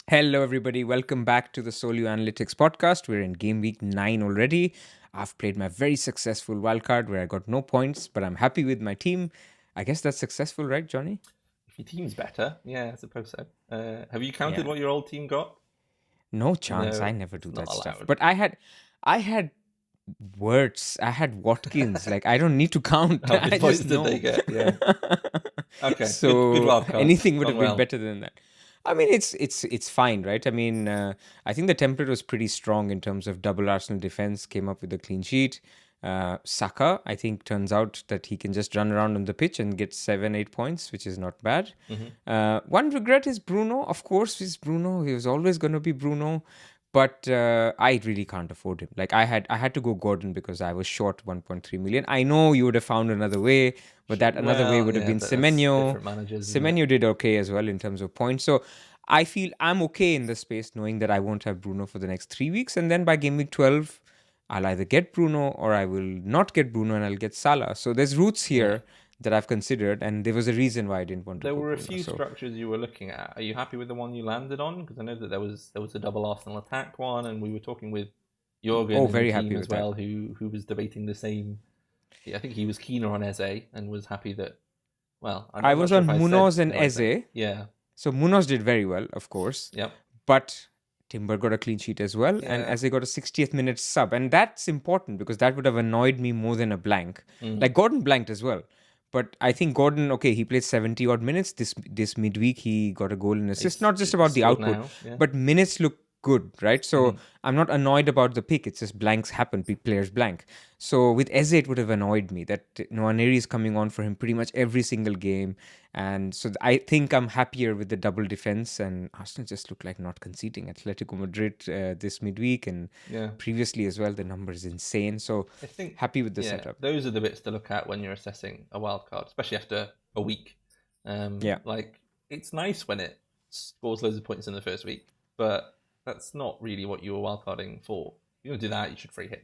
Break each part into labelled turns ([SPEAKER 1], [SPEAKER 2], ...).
[SPEAKER 1] Hello, everybody. Welcome back to the Solio Analytics podcast. We're in game week 9 already. I've played my very successful wildcard where I got no points, but I'm happy with my team. I guess that's successful, right, Johnny?
[SPEAKER 2] If your team's better, yeah, I suppose so. Have you counted
[SPEAKER 1] Yeah.
[SPEAKER 2] what your old team got?
[SPEAKER 1] No chance. I
[SPEAKER 2] No,
[SPEAKER 1] never
[SPEAKER 2] it's
[SPEAKER 1] do
[SPEAKER 2] not
[SPEAKER 1] that stuff.
[SPEAKER 2] allowed.
[SPEAKER 1] But I had words. I had Watkins. Like I don't need to count.
[SPEAKER 2] How many
[SPEAKER 1] I just
[SPEAKER 2] points did they
[SPEAKER 1] know.
[SPEAKER 2] get? Yeah. Okay. Good
[SPEAKER 1] So
[SPEAKER 2] wild card.
[SPEAKER 1] anything would
[SPEAKER 2] Gone
[SPEAKER 1] have been
[SPEAKER 2] well.
[SPEAKER 1] better than that. I mean, it's fine, right? I mean, I think the template was pretty strong in terms of double Arsenal defense. Came up with a clean sheet. Saka, I think, turns out that he can just run around on the pitch and get 7, 8 points, which is not bad.
[SPEAKER 2] Hmm.
[SPEAKER 1] One regret is Bruno. Of course, is Bruno. He was always going to be Bruno, but I really can't afford him. Like I had to go Gordon because I was short 1.3 million. I know you would have found another way, but that another way
[SPEAKER 2] Well,
[SPEAKER 1] would have
[SPEAKER 2] yeah,
[SPEAKER 1] been
[SPEAKER 2] but that's
[SPEAKER 1] Semenyo.
[SPEAKER 2] different managers, isn't it?
[SPEAKER 1] Semenyo did okay as well in terms of points. So I feel I'm okay in the space knowing that I won't have Bruno for the next 3 weeks. And then by game week 12, I'll either get Bruno or I will not get Bruno and I'll get Salah. So there's routes
[SPEAKER 2] Yeah.
[SPEAKER 1] here that I've considered. And there was a reason why I didn't want to
[SPEAKER 2] There
[SPEAKER 1] go
[SPEAKER 2] were a
[SPEAKER 1] Bruno.
[SPEAKER 2] few
[SPEAKER 1] So,
[SPEAKER 2] structures you were looking at. Are you happy with the one you landed on? Because I know that there was a double Arsenal attack one, and we were talking with Jurgen
[SPEAKER 1] oh,
[SPEAKER 2] in the
[SPEAKER 1] very
[SPEAKER 2] team
[SPEAKER 1] happy
[SPEAKER 2] as
[SPEAKER 1] with that.
[SPEAKER 2] well, who was debating the same. I think he was keener on Eze and was happy that. Well, I'm
[SPEAKER 1] I
[SPEAKER 2] I'm not
[SPEAKER 1] was
[SPEAKER 2] sure
[SPEAKER 1] on
[SPEAKER 2] if I said
[SPEAKER 1] Munoz and
[SPEAKER 2] the right thing.
[SPEAKER 1] Eze.
[SPEAKER 2] Yeah.
[SPEAKER 1] So Munoz did very well, of course.
[SPEAKER 2] Yep.
[SPEAKER 1] But Timber got a clean sheet as well, and
[SPEAKER 2] Yeah.
[SPEAKER 1] Eze got a 60th minute sub. And that's important because that would have annoyed me more than a blank.
[SPEAKER 2] Mm.
[SPEAKER 1] Like Gordon blanked as well. But I think Gordon, okay, he played 70 odd minutes. This midweek, he got a goal and assist.
[SPEAKER 2] He's
[SPEAKER 1] Not just about the
[SPEAKER 2] scored
[SPEAKER 1] output,
[SPEAKER 2] now. Yeah.
[SPEAKER 1] but minutes look good, right? So
[SPEAKER 2] Mm.
[SPEAKER 1] I'm not annoyed about the pick. It's just blanks happen, players blank. So with Eze, it would have annoyed me that Nwaneri is coming on for him pretty much every single game. And so I think I'm happier with the double defense. And Arsenal just look like not conceding. Atletico Madrid this midweek and
[SPEAKER 2] Yeah.
[SPEAKER 1] previously as well, the number is insane. So
[SPEAKER 2] I think.
[SPEAKER 1] happy with the
[SPEAKER 2] Yeah.
[SPEAKER 1] setup.
[SPEAKER 2] Those are the bits to look at when you're assessing a wild card, especially after a week.
[SPEAKER 1] Yeah,
[SPEAKER 2] Like it's nice when it scores loads of points in the first week, but that's not really what you were wildcarding for. If you're gonna do that, you should free hit.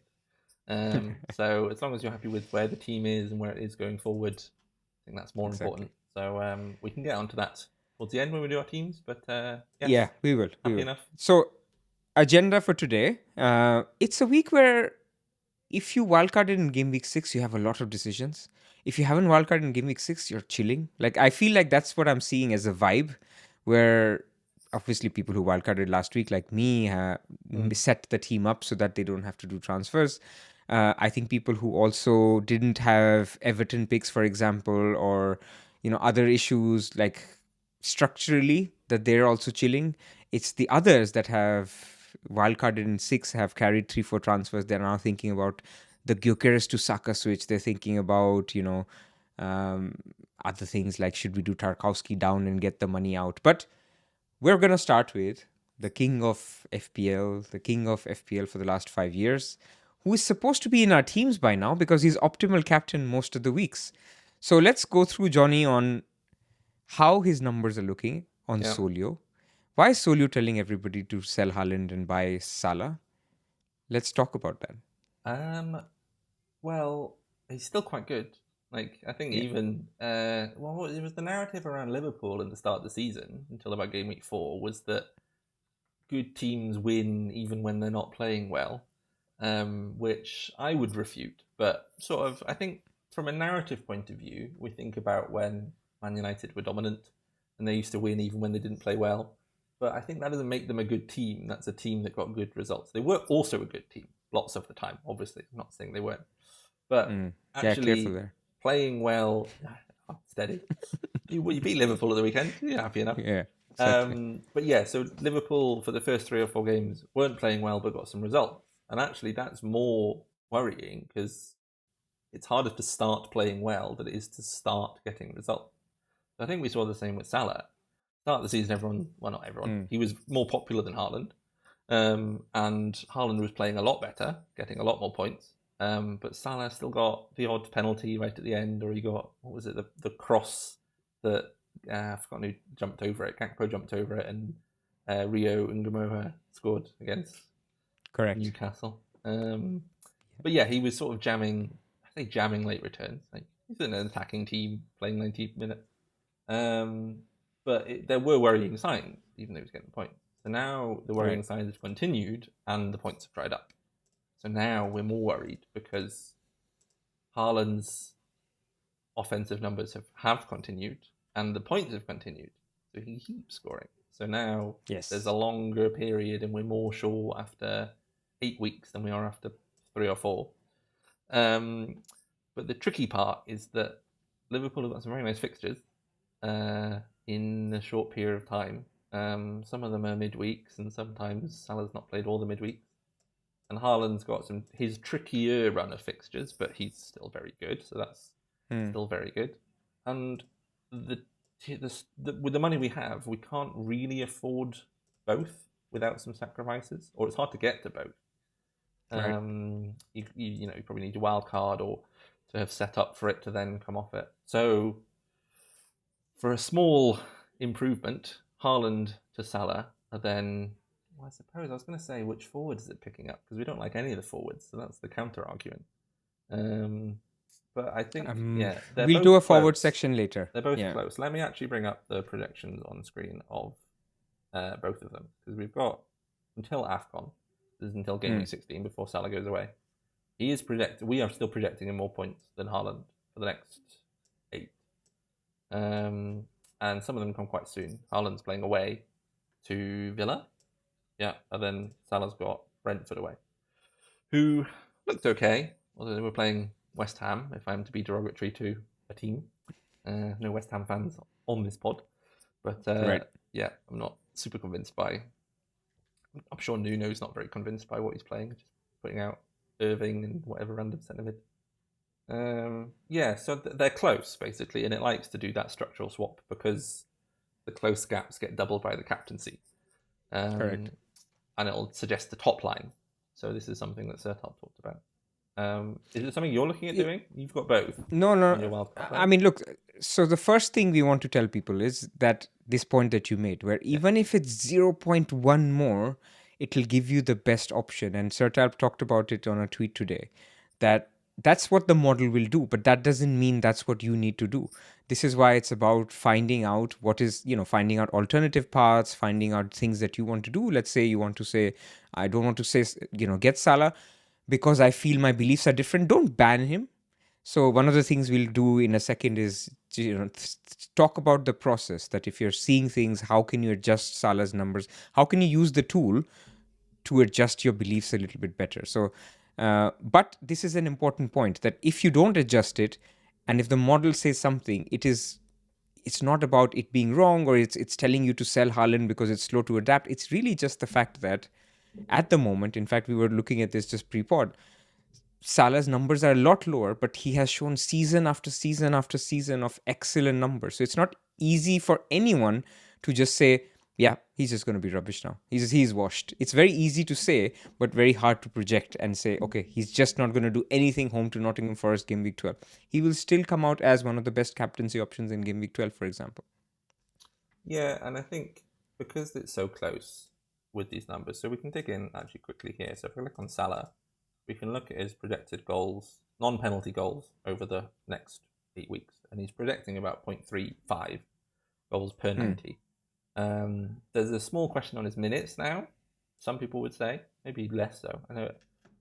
[SPEAKER 2] So as long as you're happy with where the team is and where it is going forward, I think that's more
[SPEAKER 1] exactly.
[SPEAKER 2] important. So we can get onto that towards the end when we do our teams. But
[SPEAKER 1] Yeah,
[SPEAKER 2] yes,
[SPEAKER 1] we will. We
[SPEAKER 2] happy
[SPEAKER 1] will.
[SPEAKER 2] enough.
[SPEAKER 1] So, agenda for today. It's a week where if you wildcarded in game week 6, you have a lot of decisions. If you haven't wildcarded in game week 6, you're chilling. Like, I feel like that's what I'm seeing as a vibe where obviously people who wildcarded last week, like me,
[SPEAKER 2] Mm.
[SPEAKER 1] set the team up so that they don't have to do transfers. I think people who also didn't have Everton picks, for example, or other issues like structurally that they're also chilling. It's the others that have wildcarded in 6 have carried 3 4 transfers. They're now thinking about the Gyökeres to Saka switch. They're thinking about um, other things like should we do Tarkowski down and get the money out. But we're gonna start with the king of FPL, the king of FPL for the last 5 years, who is supposed to be in our teams by now because he's optimal captain most of the weeks. So let's go through Johnny on how his numbers are looking on
[SPEAKER 2] Yeah.
[SPEAKER 1] Solio. Why is Solio telling everybody to sell Haaland and buy Salah? Let's talk about that.
[SPEAKER 2] Um. Well, he's still quite good. Like I think
[SPEAKER 1] Yeah.
[SPEAKER 2] even well, it was the narrative around Liverpool at the start of the season until about game week 4 was that good teams win even when they're not playing well, which I would refute. But sort of, I think from a narrative point of view, we think about when Man United were dominant and they used to win even when they didn't play well. But I think that doesn't make them a good team. That's a team that got good results. They were also a good team lots of the time, obviously. I'm not saying they weren't. But
[SPEAKER 1] Yeah, careful
[SPEAKER 2] actually
[SPEAKER 1] there.
[SPEAKER 2] playing well, steady. You beat Liverpool at the weekend. You're happy enough.
[SPEAKER 1] Yeah, exactly.
[SPEAKER 2] But yeah, so Liverpool for the first 3 or 4 games weren't playing well, but got some results. And actually, that's more worrying because it's harder to start playing well than it is to start getting results. So I think we saw the same with Salah. Start of the season, everyone, well, not everyone, he was more popular than Haaland. And Haaland was playing a lot better, getting a lot more points. But Salah still got the odd penalty right at the end, or he got, what was it, the cross that I've forgotten who jumped over it. Gakpo jumped over it, and Rio Ngamoha scored against
[SPEAKER 1] Correct.
[SPEAKER 2] Newcastle. But yeah, he was sort of jamming. I say jamming late returns. Like he's in an attacking team playing 90 minutes. But there were worrying signs, even though he was getting the point. So now the worrying
[SPEAKER 1] Right.
[SPEAKER 2] signs have continued and the points have dried up. So now we're more worried because Haaland's offensive numbers have continued and the points have continued. So he keeps scoring. So now there's a
[SPEAKER 1] Yes.
[SPEAKER 2] longer period and we're more sure after 8 weeks than we are after 3 or 4. But the tricky part is that Liverpool have got some very nice fixtures in a short period of time. Some of them are midweeks, and sometimes Salah's not played all the midweeks. And Haaland's got his trickier run of fixtures, but he's still very good, so that's
[SPEAKER 1] Hmm.
[SPEAKER 2] still very good. And with the money we have, we can't really afford both without some sacrifices, or it's hard to get to both.
[SPEAKER 1] Right.
[SPEAKER 2] You probably need a wild card or to have set up for it to then come off it. So for a small improvement, Haaland to Salah, and then well, I suppose I was going to say which forward is it picking up because we don't like any of the forwards, so that's the counter argument. But I think they're
[SPEAKER 1] We'll do
[SPEAKER 2] both
[SPEAKER 1] a forward
[SPEAKER 2] close.
[SPEAKER 1] section later.
[SPEAKER 2] They're both
[SPEAKER 1] Yeah.
[SPEAKER 2] close. Let me actually bring up the projections on screen of both of them because we've got until AFCON. This is until game week 16 before Salah goes away. He is projected. We are still projecting him more points than Haaland for the next 8. And some of them come quite soon. Haaland's playing away to Villa. Yeah, and then Salah's got Brentford away, who looked okay, although they were playing West Ham, if I'm to be derogatory to a team. No West Ham fans on this pod. But
[SPEAKER 1] Right.
[SPEAKER 2] yeah, I'm not super convinced by... I'm sure Nuno's not very convinced by what he's playing, just putting out Irving and whatever random centre mid. So they're close, basically, and it likes to do that structural swap because the close gaps get doubled by the captaincy.
[SPEAKER 1] Correct.
[SPEAKER 2] And it'll suggest the top line. So this is something that Sertal talked about. Is it something you're looking at doing? You've got both
[SPEAKER 1] No,
[SPEAKER 2] on
[SPEAKER 1] no.
[SPEAKER 2] your wildcard,
[SPEAKER 1] I
[SPEAKER 2] right?
[SPEAKER 1] mean, look, so the first thing we want to tell people is that this point that you made, where
[SPEAKER 2] Yeah.
[SPEAKER 1] even if it's zero point 0.1 more, it'll give you the best option. And Sertal talked about it on a tweet today, that that's what the model will do, but that doesn't mean that's what you need to do. This is why it's about finding out finding out alternative paths, finding out things that you want to do. Let's say you want to say, I don't want to say, get Salah because I feel my beliefs are different. Don't ban him. So one of the things we'll do in a second is talk about the process, that if you're seeing things, how can you adjust Salah's numbers? How can you use the tool to adjust your beliefs a little bit better? So, but this is an important point, that if you don't adjust it, and if the model says something, it's not about it being wrong, or it's telling you to sell Haaland because it's slow to adapt. It's really just the fact that at the moment, in fact, we were looking at this just pre-pod, Salah's numbers are a lot lower, but he has shown season after season after season of excellent numbers. So it's not easy for anyone to just say, yeah, he's just going to be rubbish now. He's washed. It's very easy to say, but very hard to project and say, okay, he's just not going to do anything home to Nottingham Forest game week 12. He will still come out as one of the best captaincy options in game week 12, for example.
[SPEAKER 2] Yeah, and I think because it's so close with these numbers, so we can dig in actually quickly here. So if we look on Salah, we can look at his projected goals, non-penalty goals over the next 8 weeks, and he's projecting about 0.35 goals per 90. There's a small question on his minutes now. Some people would say, maybe less so.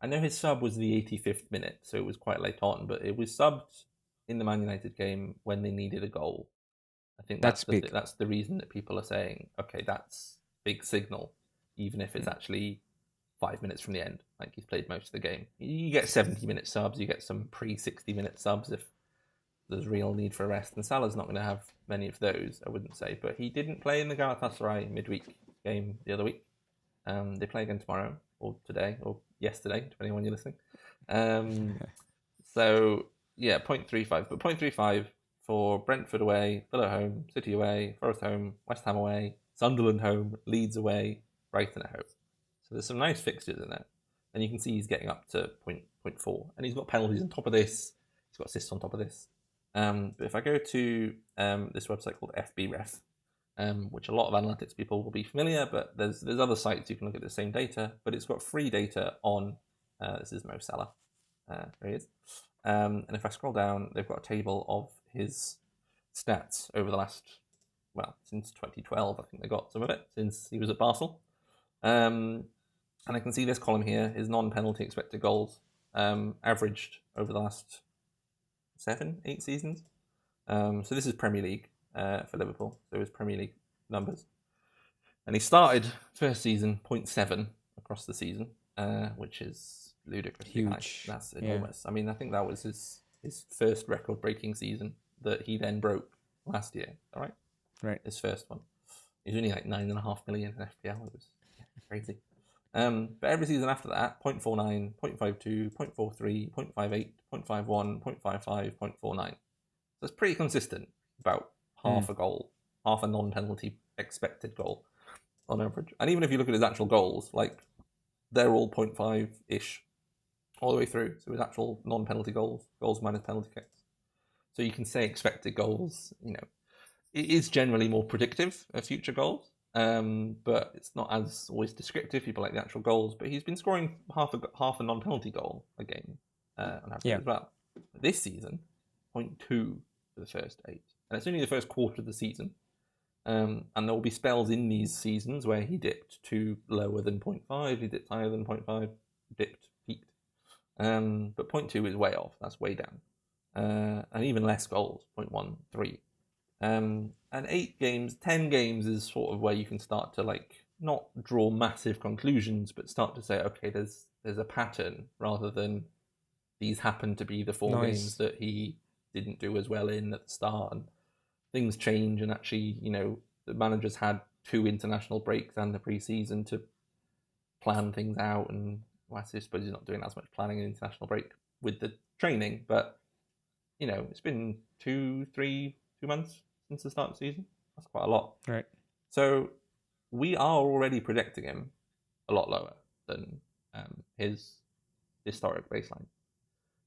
[SPEAKER 2] I know his sub was the 85th minute, so it was quite late on, but it was subbed in the Man United game when they needed a goal. I think
[SPEAKER 1] That's big.
[SPEAKER 2] that's the reason that people are saying, okay, that's big signal, even if it's actually 5 minutes from the end. Like, he's played most of the game. You get 70-minute subs, you get some pre-60-minute subs if there's real need for a rest. And Salah's not going to have many of those, I wouldn't say. But he didn't play in the Galatasaray midweek game the other week. They play again tomorrow, or today, or yesterday, depending on when you're listening. So, yeah, 0.35. But 0.35 for Brentford away, Villa home, City away, Forest home, West Ham away, Sunderland home, Leeds away, Brighton at home. So there's some nice fixtures in there. And you can see he's getting up to 0.4. And he's got penalties on top of this. He's got assists on top of this. But if I go to this website called FBref, which a lot of analytics people will be familiar, but there's other sites you can look at the same data, but it's got free data on, this is Mo Salah, there he is. And if I scroll down, they've got a table of his stats over the last, since 2012, I think they got some of it, since he was at Basel. And I can see this column here, his non-penalty expected goals, averaged over the last 7-8 seasons. So this is Premier League for Liverpool. So his Premier League numbers. And he started first season 0.7 across the season, which is ludicrously high. That's enormous. I mean, I think that was his first record-breaking season that he then broke last year. All right?
[SPEAKER 1] Right.
[SPEAKER 2] His first one. He's only like 9.5 million in FPL. It was crazy. But every season after that, 0.49, 0.52, 0.43, 0.58, 0.51, 0.55, 0.49. So it's pretty consistent, about half a goal, half a non-penalty expected goal on average. And even if you look at his actual goals, like they're all 0.5-ish all the way through. So his actual non-penalty goals minus penalty kicks. So you can say expected goals, it is generally more predictive of future goals. But it's not as always descriptive. People like the actual goals, but he's been scoring half a non-penalty goal a game on average as well. This season, 0.2 for the first 8, and it's only the first quarter of the season. And there will be spells in these seasons where he dipped to lower than 0.5, he dipped higher than 0.5, peaked. But 0.2 is way off. That's way down, and even less goals, 0.13. And 8 games, 10 games is sort of where you can start to not draw massive conclusions, but start to say, okay, there's a pattern rather than these happen to be the 4 games that he didn't do as well in at the start, and things change. And actually, the manager's had 2 international breaks and the pre-season to plan things out. And I suppose he's not doing as much planning in international break with the training, but it's been 2 months since the start of the season. That's quite a lot.
[SPEAKER 1] Right.
[SPEAKER 2] So we are already predicting him a lot lower than his historic baseline.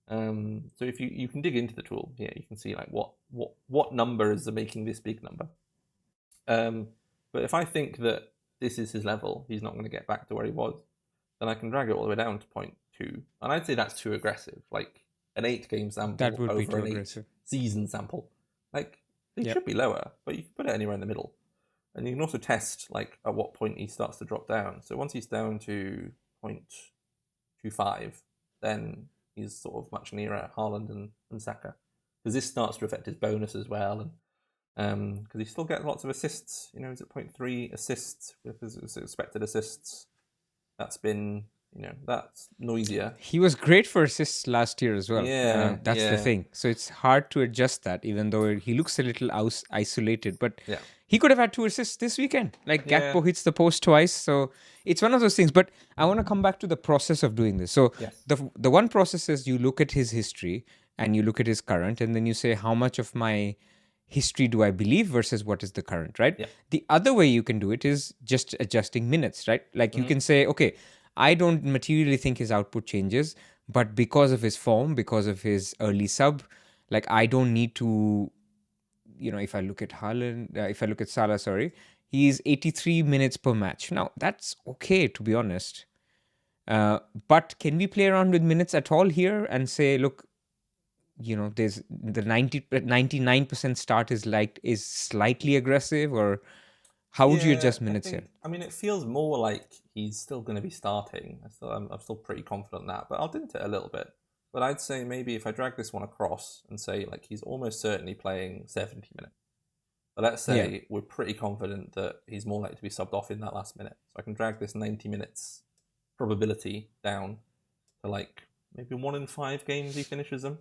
[SPEAKER 2] So if you can dig into the tool here, you can see what numbers are making this big number. But if I think that this is his level, he's not going to get back to where he was, then I can drag it all the way down to 0.2. And I'd say that's too aggressive. Like an 8-game sample
[SPEAKER 1] that would
[SPEAKER 2] over
[SPEAKER 1] be too
[SPEAKER 2] an
[SPEAKER 1] aggressive.
[SPEAKER 2] 8-season sample. They should be lower, but you can put it anywhere in the middle. And you can also test at what point he starts to drop down. So once he's down to 0.25, then he's sort of much nearer Haaland and Saka. Because this starts to affect his bonus as well. And because he still gets lots of assists. He's at 0.3 assists with his expected assists. That's been, that's noisier.
[SPEAKER 1] He was great for assists last year as well.
[SPEAKER 2] Yeah,
[SPEAKER 1] that's the thing. So it's hard to adjust that, even though he looks a little isolated. But he could have had 2 assists this weekend. Gakpo hits the post twice. So it's one of those things. But I want to come back to the process of doing this. So the one process is you look at his history and you look at his current, and then you say, how much of my history do I believe versus what is the current, right?
[SPEAKER 2] Yeah.
[SPEAKER 1] The other way you can do it is just adjusting minutes, right? You can say, okay, I don't materially think his output changes, but because of his form, because of his early sub, I don't need to, if I look at if I look at Salah, he's 83 minutes per match. Now, that's okay, to be honest. But can we play around with minutes at all here and say, look, there's the 99% start is slightly aggressive, or how would you adjust minutes here?
[SPEAKER 2] I mean, it feels more like he's still going to be starting. I'm still pretty confident in that, but I'll dint it a little bit. But I'd say maybe if I drag this one across and say he's almost certainly playing 70 minutes. But let's say we're pretty confident that he's more likely to be subbed off in that last minute. So I can drag this 90 minutes probability down to maybe 1 in 5 games he finishes them.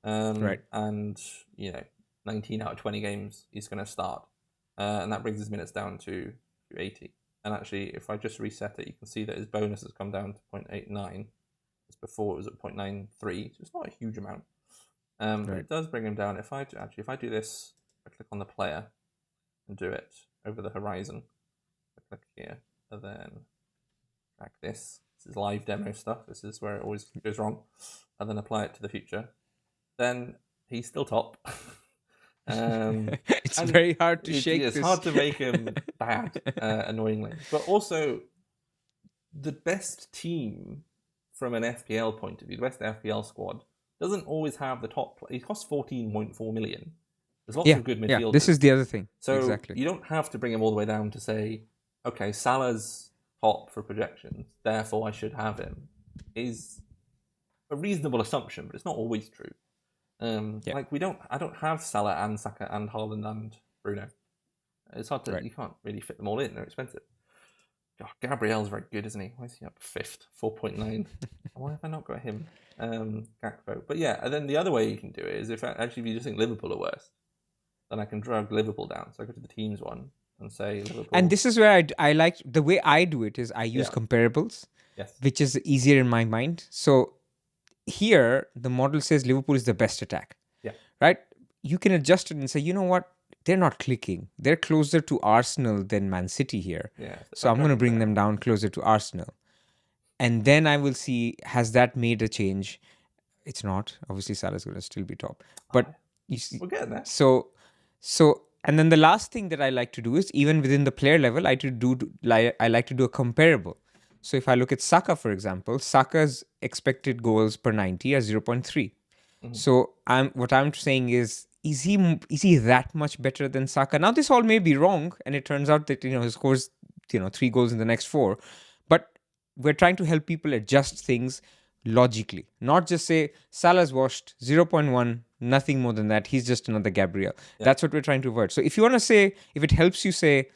[SPEAKER 1] Right.
[SPEAKER 2] And 19 out of 20 games he's going to start, and that brings his minutes down to 80. And actually, if I just reset it, you can see that his bonus has come down to 0.89. As before, it was at 0.93, so it's not a huge amount. But it does bring him down. If I do this, I click on the player and do it over the horizon. I click here and then drag this. This is live demo stuff. This is where it always goes wrong. And then apply it to the future. Then he's still top.
[SPEAKER 1] It's very hard to shake this.
[SPEAKER 2] It's hard to make him bad, annoyingly. But also, the best team from an FPL point of view, the best FPL squad, doesn't always have the top. He costs 14.4 million. There's lots of good midfielders. Yeah,
[SPEAKER 1] this is the other thing.
[SPEAKER 2] So
[SPEAKER 1] exactly.
[SPEAKER 2] You don't have to bring him all the way down to say, okay, Salah's top for projections, therefore I should have him, is a reasonable assumption, but it's not always true. Like I don't have Salah and Saka and Haaland and Bruno. It's hard to, you can't really fit them all in. They're expensive. God, Gabriel's very good, isn't he? Why is he up fifth? 4.9. Why have I not got him? Gakpo. But yeah, and then the other way you can do it is if you just think Liverpool are worse, then I can drag Liverpool down. So I go to the teams one and say Liverpool.
[SPEAKER 1] And this is where I like, the way I do it is I use comparables, which is easier in my mind. So here, the model says Liverpool is the best attack.
[SPEAKER 2] Yeah.
[SPEAKER 1] Right? You can adjust it and say, you know what? They're not clicking. They're closer to Arsenal than Man City here.
[SPEAKER 2] Yeah.
[SPEAKER 1] So I'm going to bring them down closer to Arsenal. And then I will see, has that made a change? It's not. Obviously, Salah's going to still be top. But you see,
[SPEAKER 2] we're getting there.
[SPEAKER 1] So, and then the last thing that I like to do is, even within the player level, I like to do a comparable. So if I look at Saka, for example, Saka's expected goals per 90 are 0.3. So what I'm saying is he that much better than Saka? Now this all may be wrong, and it turns out that he scores 3 goals in the next 4, but we're trying to help people adjust things logically, not just say Salah's washed 0.1, nothing more than that. He's just another Gabriel. Yeah. That's what we're trying to avoid. So if you want to say, if it helps you say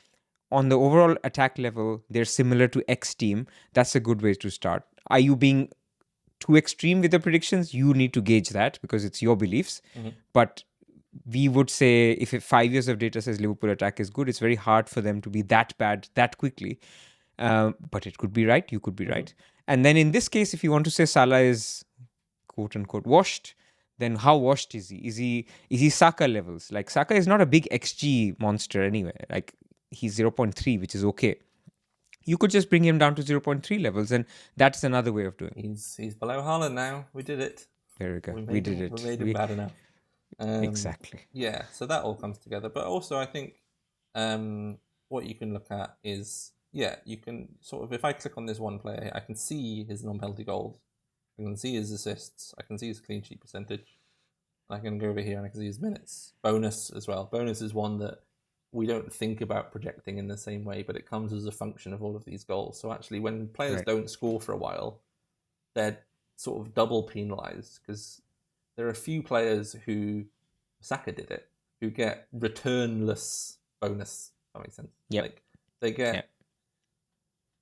[SPEAKER 1] on the overall attack level, they're similar to X team, that's a good way to start. Are you being too extreme with the predictions? You need to gauge that because it's your beliefs. But we would say if 5 years of data says Liverpool attack is good, it's very hard for them to be that bad that quickly. But it could be right. You could be right. And then in this case, if you want to say Salah is quote unquote washed, then how washed is he? Is he Saka levels? Like Saka is not a big XG monster anyway. Like he's 0.3, which is okay. You could just bring him down to 0.3 levels, and that's another way of doing it.
[SPEAKER 2] He's below Haaland now. We did it.
[SPEAKER 1] There we go. We did it.
[SPEAKER 2] We made him bad enough.
[SPEAKER 1] Exactly.
[SPEAKER 2] Yeah, so that all comes together. But also I think what you can look at is, you can sort of, if I click on this one player, I can see his non-penalty goals. I can see his assists. I can see his clean sheet percentage. I can go over here and I can see his minutes. Bonus as well. Bonus is one that we don't think about projecting in the same way, but it comes as a function of all of these goals. So actually, when players don't score for a while, they're sort of double penalised because there are a few players who, Saka did it, who get returnless bonus. If that makes sense.
[SPEAKER 1] Yep.
[SPEAKER 2] Like they get,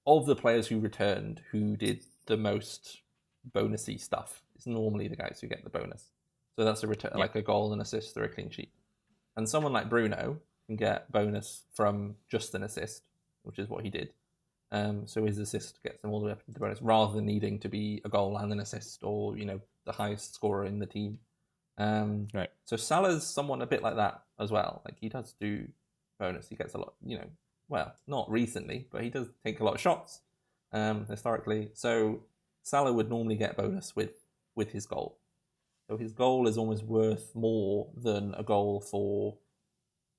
[SPEAKER 2] of the players who returned, who did the most bonusy stuff, it's normally the guys who get the bonus. So that's a return, like a goal, an assist, or a clean sheet. And someone like Bruno can get bonus from just an assist, which is what he did. So his assist gets them all the way up to the bonus, rather than needing to be a goal and an assist, or the highest scorer in the team. So Salah's someone a bit like that as well. Like he does do bonus. He gets a lot. Well, not recently, but he does take a lot of shots historically. So Salah would normally get bonus with his goal. So his goal is almost worth more than a goal for,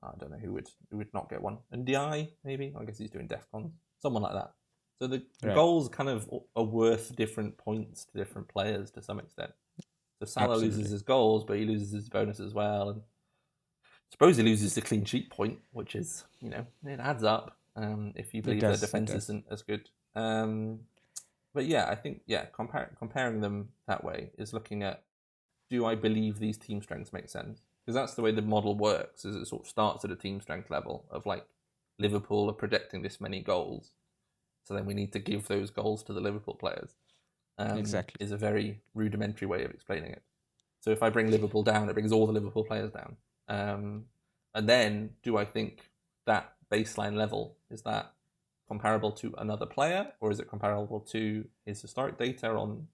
[SPEAKER 2] I don't know who would not get one. And Di, maybe? I guess he's doing DEFCON. Someone like that. So the goals kind of are worth different points to different players to some extent. So Salah loses his goals, but he loses his bonus as well. And I suppose he loses the clean sheet point, which is, it adds up if you believe their defense isn't as good. But yeah, I think, comparing them that way is looking at, do I believe these team strengths make sense? Because that's the way the model works, is it sort of starts at a team strength level of like, Liverpool are projecting this many goals, so then we need to give those goals to the Liverpool players. Exactly. Is a very rudimentary way of explaining it. So if I bring Liverpool down, it brings all the Liverpool players down. And then, do I think that baseline level, is that comparable to another player, or is it comparable to his historic data on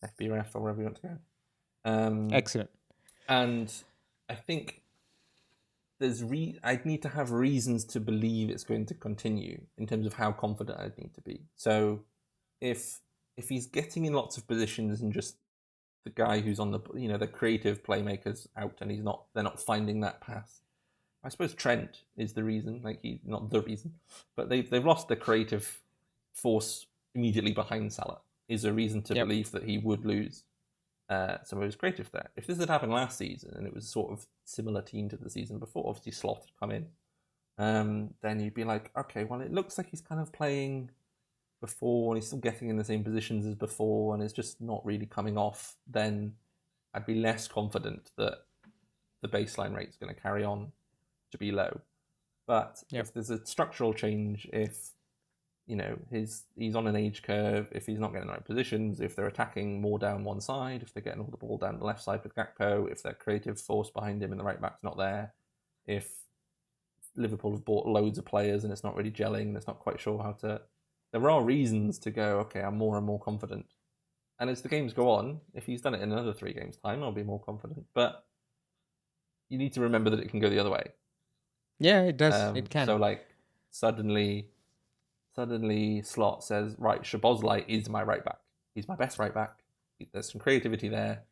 [SPEAKER 2] FBref or wherever you want to go?
[SPEAKER 1] Excellent.
[SPEAKER 2] And I think I'd need to have reasons to believe it's going to continue in terms of how confident I'd need to be. So if he's getting in lots of positions and just the guy who's on the the creative playmakers out and they're not finding that pass. I suppose Trent is the reason, like he's not the reason, but they've lost the creative force immediately behind Salah is a reason to believe that he would lose some of his creative there. If this had happened last season and it was sort of similar team to the season before, obviously Slot had come in, then you'd be like, okay, well, it looks like he's kind of playing before and he's still getting in the same positions as before and it's just not really coming off, then I'd be less confident that the baseline rate is going to carry on to be low. But if there's a structural change, if he's on an age curve, if he's not getting the right positions, if they're attacking more down one side, if they're getting all the ball down the left side with Gakpo, if their creative force behind him in the right back's not there, if Liverpool have bought loads of players and it's not really gelling and it's not quite sure how to... There are reasons to go, okay, I'm more and more confident. And as the games go on, if he's done it in another 3 games' time, I'll be more confident. But you need to remember that it can go the other way.
[SPEAKER 1] Yeah, it does. It can.
[SPEAKER 2] So, suddenly Slot says, right, Szoboszlai is my right back. He's my best right back. There's some creativity there.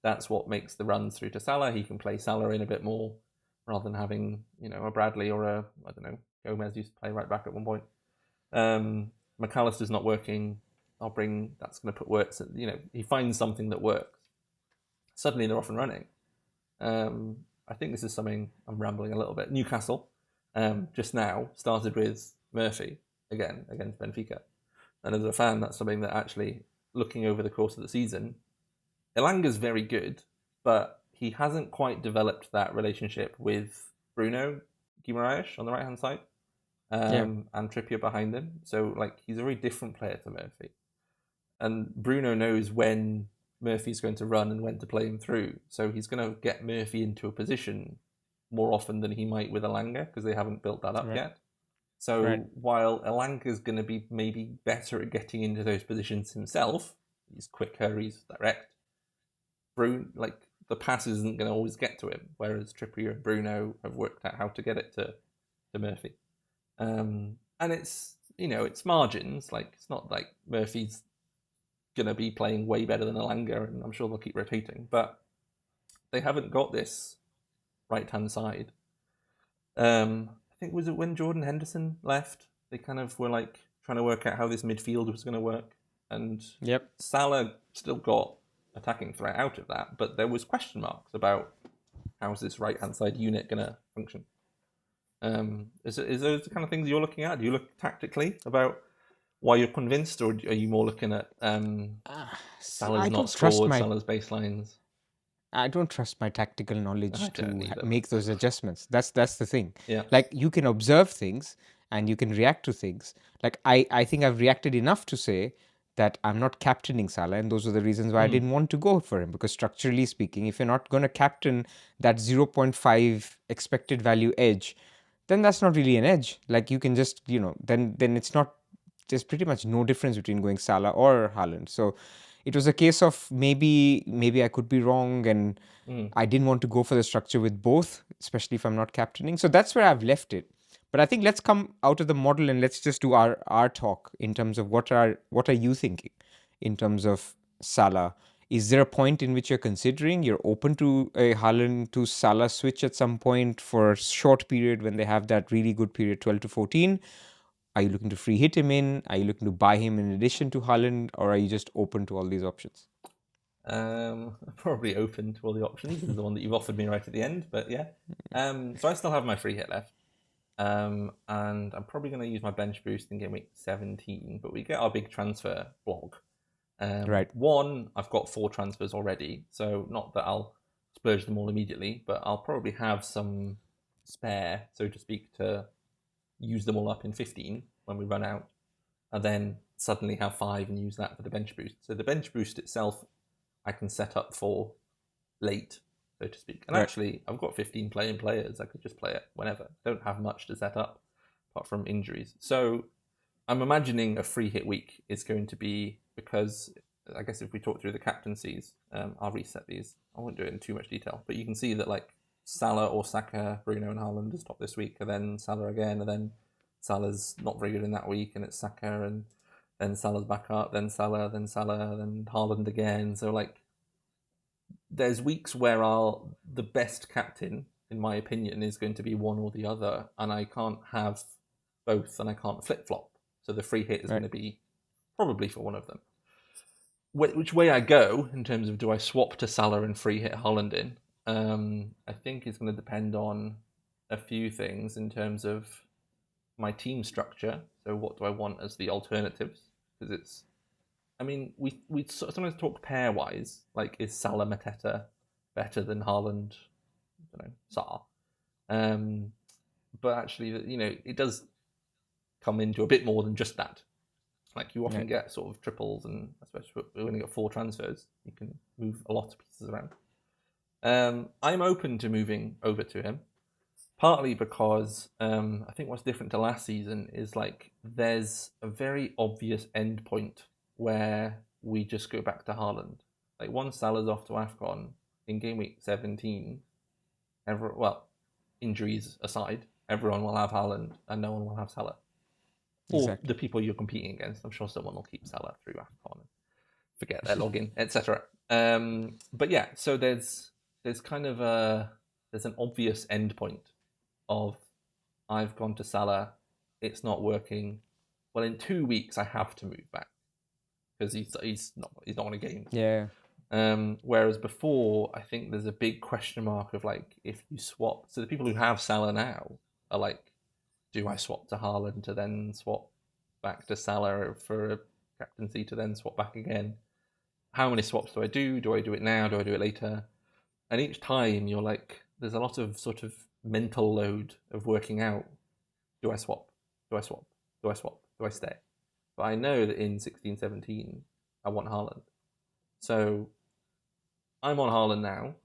[SPEAKER 2] That's what makes the runs through to Salah. He can play Salah in a bit more rather than having, a Bradley or I don't know, Gomez used to play right back at one point. McAllister's not working. That's going to put works. He finds something that works. Suddenly they're off and running. I think this is something, I'm rambling a little bit. Newcastle, just now, started with Murphy again against Benfica. And as a fan, that's something that actually, looking over the course of the season, Elanga's very good, but he hasn't quite developed that relationship with Bruno Guimaraes on the right-hand side, and Trippier behind him. So, he's a very different player to Murphy. And Bruno knows when Murphy's going to run and when to play him through. So he's going to get Murphy into a position more often than he might with Elanga because they haven't built that up yet. So while Elanga's going to be maybe better at getting into those positions himself, he's quicker, he's direct, the pass isn't going to always get to him, whereas Trippier and Bruno have worked out how to get it to Murphy. And it's, it's margins. It's not like Murphy's going to be playing way better than Elanga, and I'm sure they'll keep rotating, but they haven't got this right-hand side. I think, was it when Jordan Henderson left, they kind of were trying to work out how this midfield was going to work, and Salah still got attacking threat out of that, but there was question marks about how's this right-hand side unit going to function. Is those the kind of things you're looking at? Do you look tactically about why you're convinced, or are you more looking at Salah's not scored, Salah's baselines?
[SPEAKER 1] I don't trust my tactical knowledge to make those adjustments. That's the thing.
[SPEAKER 2] Yeah.
[SPEAKER 1] You can observe things and you can react to things. I think I've reacted enough to say that I'm not captaining Salah, and those are the reasons why I didn't want to go for him, because structurally speaking, if you're not going to captain that 0.5 expected value edge, then that's not really an edge. You can just, then it's not, there's pretty much no difference between going Salah or Haaland. So it was a case of maybe I could be wrong, and I didn't want to go for the structure with both, especially if I'm not captaining. So that's where I've left it. But I think let's come out of the model and let's just do our talk in terms of what are you thinking in terms of Salah. Is there a point in which you're open to a Haaland to Salah switch at some point for a short period when they have that really good period, 12 to 14? Are you looking to free hit him in? Are you looking to buy him in addition to Haaland? Or are you just open to all these options?
[SPEAKER 2] Probably open to all the options. This is the one that you've offered me right at the end, but yeah. So I still have my free hit left. And I'm probably going to use my bench boost in game week 17, but we get our big transfer blog. One, I've got 4 transfers already, so not that I'll splurge them all immediately, but I'll probably have some spare, so to speak, to use them all up in 15 when we run out, and then suddenly have 5 and use that for the bench boost. So the bench boost itself, I can set up for late, so to speak. And actually, I've got 15 playing players. I could just play it whenever. Don't have much to set up, apart from injuries. So I'm imagining a free hit week is going to be, because I guess if we talk through the captaincies, I'll reset these. I won't do it in too much detail, but you can see that Salah or Saka, Bruno and Haaland is top this week, and then Salah again, and then Salah's not very good in that week, and it's Saka, and then Salah's back up, then Salah, then Haaland again. So there's weeks where the best captain, in my opinion, is going to be one or the other, and I can't have both, and I can't flip-flop. So the free hit is going to be probably for one of them. Which way I go in terms of do I swap to Salah and free hit Haaland in? I think it's going to depend on a few things in terms of my team structure. So what do I want as the alternatives? because it's. I mean, we sometimes talk pair wise, like is Salah Mateta better than Haaland? I don't know, Salah. But actually, it does come into a bit more than just that. Like you often get sort of triples, and especially when you get 4 transfers, you can move a lot of pieces around. I'm open to moving over to him, partly because I think what's different to last season is like there's a very obvious end point where we just go back to Haaland. Like once Salah's off to AFCON in game week 17, injuries aside, everyone will have Haaland and no one will have Salah. Or the people you're competing against. I'm sure someone will keep Salah through AFCON and forget their login, etc. But yeah, so there's kind of there's an obvious end point of I've gone to Salah, it's not working. Well, in 2 weeks I have to move back because he's not on a game.
[SPEAKER 1] Yeah.
[SPEAKER 2] Whereas before, I think there's a big question mark of like if you swap. So the people who have Salah now are like, do I swap to Haaland to then swap back to Salah for a captaincy to then swap back again? How many swaps do I do? Do I do it now? Do I do it later? And each time you're like, there's a lot of sort of mental load of working out. Do I swap? Do I swap? Do I swap? Do I stay? But I know that in 16-17, I want Haaland. So I'm on Haaland now.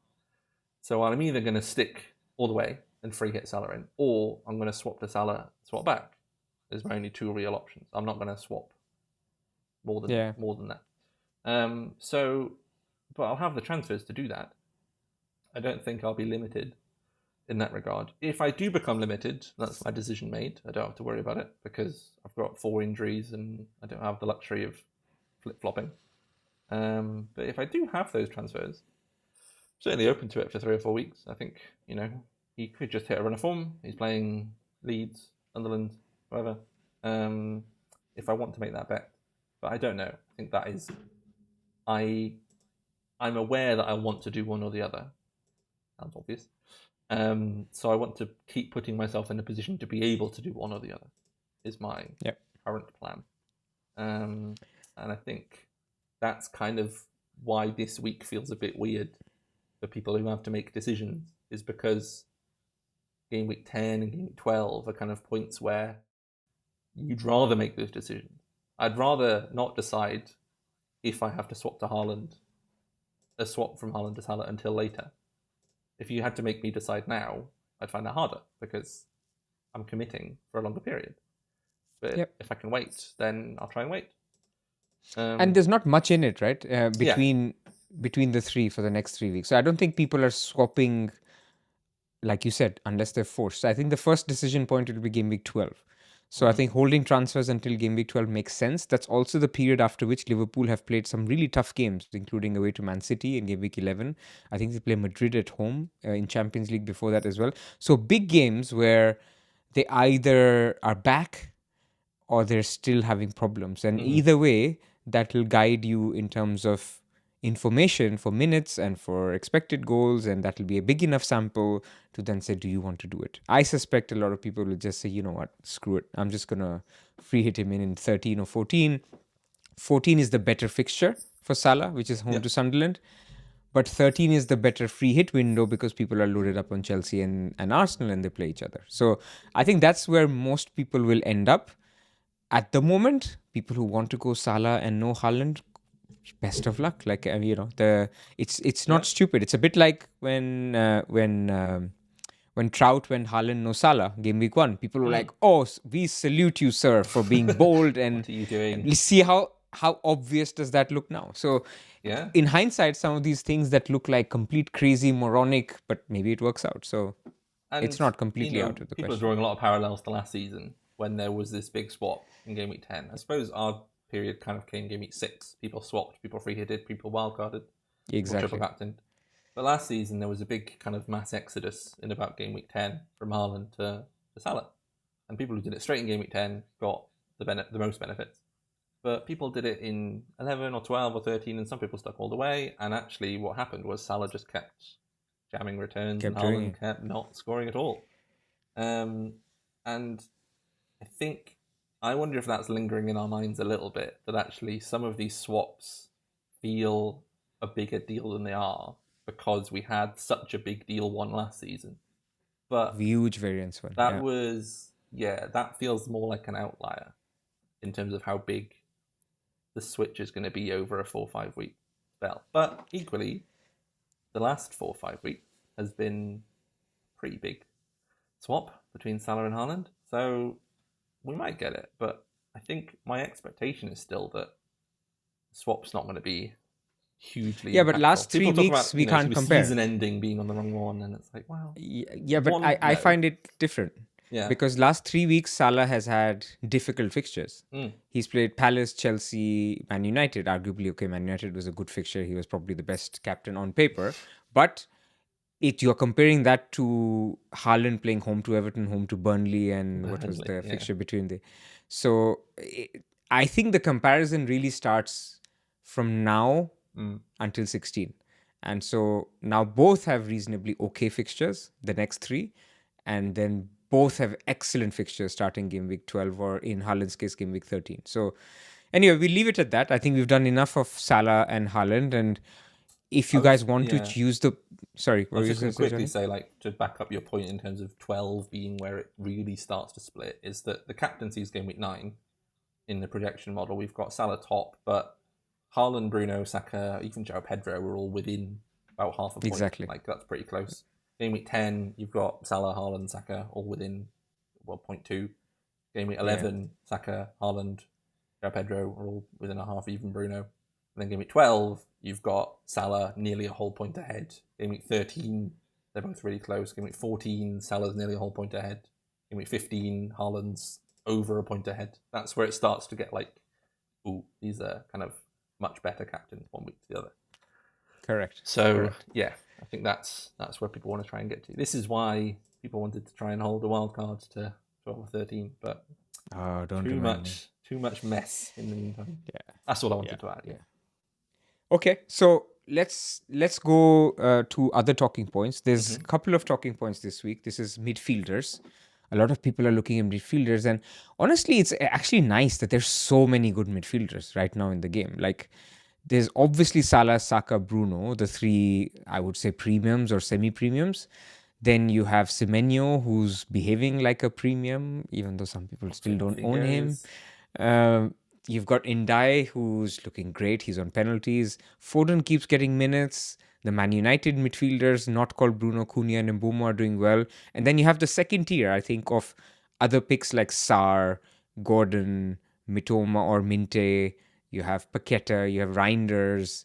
[SPEAKER 2] So I'm either going to stick all the way and free hit Salah in, or I'm going to swap to Salah, swap back. There's my only 2 real options. I'm not going to swap more than that. But I'll have the transfers to do that. I don't think I'll be limited in that regard. If I do become limited, that's my decision made. I don't have to worry about it because I've got 4 injuries and I don't have the luxury of flip-flopping. But if I do have those transfers, I'm certainly open to it for 3 or 4 weeks. I think, he could just hit a run of form. He's playing Leeds, Sunderland, whatever. If I want to make that bet. But I don't know. I think that is... I'm aware that I want to do one or the other. Sounds obvious. So I want to keep putting myself in a position to be able to do one or the other, is my current plan. And I think that's kind of why this week feels a bit weird for people who have to make decisions, is because game week 10 and game week 12 are kind of points where you'd rather make those decisions. I'd rather not decide if I have to swap to Haaland, a swap from Haaland to Salah until later. If you had to make me decide now, I'd find that harder because I'm committing for a longer period. But if I can wait, then I'll try and wait.
[SPEAKER 1] And there's not much in it, right? Between the 3 for the next 3 weeks. So I don't think people are swapping, like you said, unless they're forced. So I think the first decision point will be game week 12. So I think holding transfers until game week 12 makes sense. That's also the period after which Liverpool have played some really tough games, including away to Man City in game week 11. I think they play Madrid at home in Champions League before that as well. So big games where they either are back or they're still having problems. And either way, that will guide you in terms of information for minutes and for expected goals, and that will be a big enough sample to then say, do you want to do it? I suspect a lot of people will just say, you know what, screw it. I'm just going to free hit him in 13 or 14. 14 is the better fixture for Salah, which is home to Sunderland. But 13 is the better free hit window because people are loaded up on Chelsea and Arsenal and they play each other. So I think that's where most people will end up. At the moment, people who want to go Salah and no Haaland, best of luck. Like it's not stupid. It's a bit like when Trout went Haaland no Salah game week 1. People were like, "Oh, we salute you, sir, for being bold." And
[SPEAKER 2] what are you doing?
[SPEAKER 1] And see how obvious does that look now? So in hindsight, some of these things that look like complete crazy moronic, but maybe it works out. So it's not completely out of the
[SPEAKER 2] people
[SPEAKER 1] question.
[SPEAKER 2] People are drawing a lot of parallels to last season when there was this big swap in game week 10. I suppose our period kind of came game week 6. People swapped, people free hitted, people wildcarded,
[SPEAKER 1] exactly,
[SPEAKER 2] triple captained. But last season there was a big kind of mass exodus in about game week 10 from Haaland to Salah, and people who did it straight in game week 10 got the most benefits. But people did it in 11 or 12 or 13, and some people stuck all the way. And actually, what happened was Salah just kept jamming returns, and Haaland kept not scoring at all. And I think I wonder if that's lingering in our minds a little bit, that actually some of these swaps feel a bigger deal than they are because we had such a big deal one last season. But
[SPEAKER 1] Huge variance one.
[SPEAKER 2] that
[SPEAKER 1] Yeah.
[SPEAKER 2] was, yeah, that feels more like an outlier in terms of how big the switch is going to be over a 4 or 5 week spell. But equally, the last 4 or 5 weeks has been pretty big swap between Salah and Haaland. So we might get it, but I think my expectation is still that swap's not going to be hugely
[SPEAKER 1] Yeah, but
[SPEAKER 2] impactful.
[SPEAKER 1] last
[SPEAKER 2] People
[SPEAKER 1] three
[SPEAKER 2] talk about
[SPEAKER 1] weeks we can't
[SPEAKER 2] sort of
[SPEAKER 1] compare.
[SPEAKER 2] season ending being on the wrong one, and it's like, well,
[SPEAKER 1] Yeah, but
[SPEAKER 2] one
[SPEAKER 1] I
[SPEAKER 2] no,
[SPEAKER 1] find it different
[SPEAKER 2] yeah,
[SPEAKER 1] because last 3 weeks Salah has had difficult fixtures.
[SPEAKER 2] mm,
[SPEAKER 1] He's played Palace, Chelsea, Man United. Arguably, okay, Man United was a good fixture. He was probably the best captain on paper. But you're comparing that to Haaland playing home to Everton, home to Burnley, and what was
[SPEAKER 2] Burnley,
[SPEAKER 1] the
[SPEAKER 2] yeah,
[SPEAKER 1] fixture between the. So I think the comparison really starts from now
[SPEAKER 2] mm,
[SPEAKER 1] until 16. And so now both have reasonably okay fixtures, the next three, and then both have excellent fixtures starting game week 12 or in Haaland's case, game week 13. So anyway, we leave it at that. I think we've done enough of Salah and Haaland. And if
[SPEAKER 2] I
[SPEAKER 1] you guys
[SPEAKER 2] was,
[SPEAKER 1] want to
[SPEAKER 2] yeah.
[SPEAKER 1] choose the. Sorry,
[SPEAKER 2] I
[SPEAKER 1] what were
[SPEAKER 2] was
[SPEAKER 1] you
[SPEAKER 2] just
[SPEAKER 1] going
[SPEAKER 2] going
[SPEAKER 1] to
[SPEAKER 2] to
[SPEAKER 1] say,
[SPEAKER 2] quickly
[SPEAKER 1] Johnny?
[SPEAKER 2] say, like, to back up your point in terms of 12 being where it really starts to split, is that the captaincy's game week 9 in the projection model, we've got Salah top, but Haaland, Bruno, Saka, even João Pedro were all within about half a point.
[SPEAKER 1] Exactly.
[SPEAKER 2] Like, that's pretty close. Game week 10, you've got Salah, Haaland, Saka all within, well, 0.2. Game week
[SPEAKER 1] Yeah.
[SPEAKER 2] 11, Saka, Haaland, João Pedro are all within a half, even Bruno. And then game week 12, you've got Salah nearly a whole point ahead. Game week 13, they're both really close. Game week 14, Salah's nearly a whole point ahead. Game week 15, Haaland's over a point ahead. That's where it starts to get like, ooh, these are kind of much better captains one week to the other.
[SPEAKER 1] Correct.
[SPEAKER 2] So
[SPEAKER 1] Correct.
[SPEAKER 2] yeah, I think that's where people want to try and get to. This is why people wanted to try and hold the wild cards to 12 or 13, but
[SPEAKER 1] Oh, don't remind me.
[SPEAKER 2] too much mess in the meantime.
[SPEAKER 1] Yeah.
[SPEAKER 2] That's all I
[SPEAKER 1] Yeah.
[SPEAKER 2] wanted to add. Yeah.
[SPEAKER 1] Okay, so let's go to other talking points. There's a
[SPEAKER 2] Mhm.
[SPEAKER 1] couple of talking points this week. This is midfielders. A lot of people are looking at midfielders, and honestly, it's actually nice that there's so many good midfielders right now in the game. Like, there's obviously Salah, Saka, Bruno, the three I would say premiums or semi-premiums. Then you have Semenyo, who's behaving like a premium, even though some people still
[SPEAKER 2] Off
[SPEAKER 1] don't
[SPEAKER 2] he
[SPEAKER 1] own him.
[SPEAKER 2] goes.
[SPEAKER 1] You've got Indai, who's looking great. He's on penalties. Foden keeps getting minutes. The Man United midfielders, not called Bruno, Cunha, and Mbeumo, are doing well. And then you have the second tier, I think, of other picks like Sar, Gordon, Mitoma, or Minte. You have Paqueta, you have Reinders,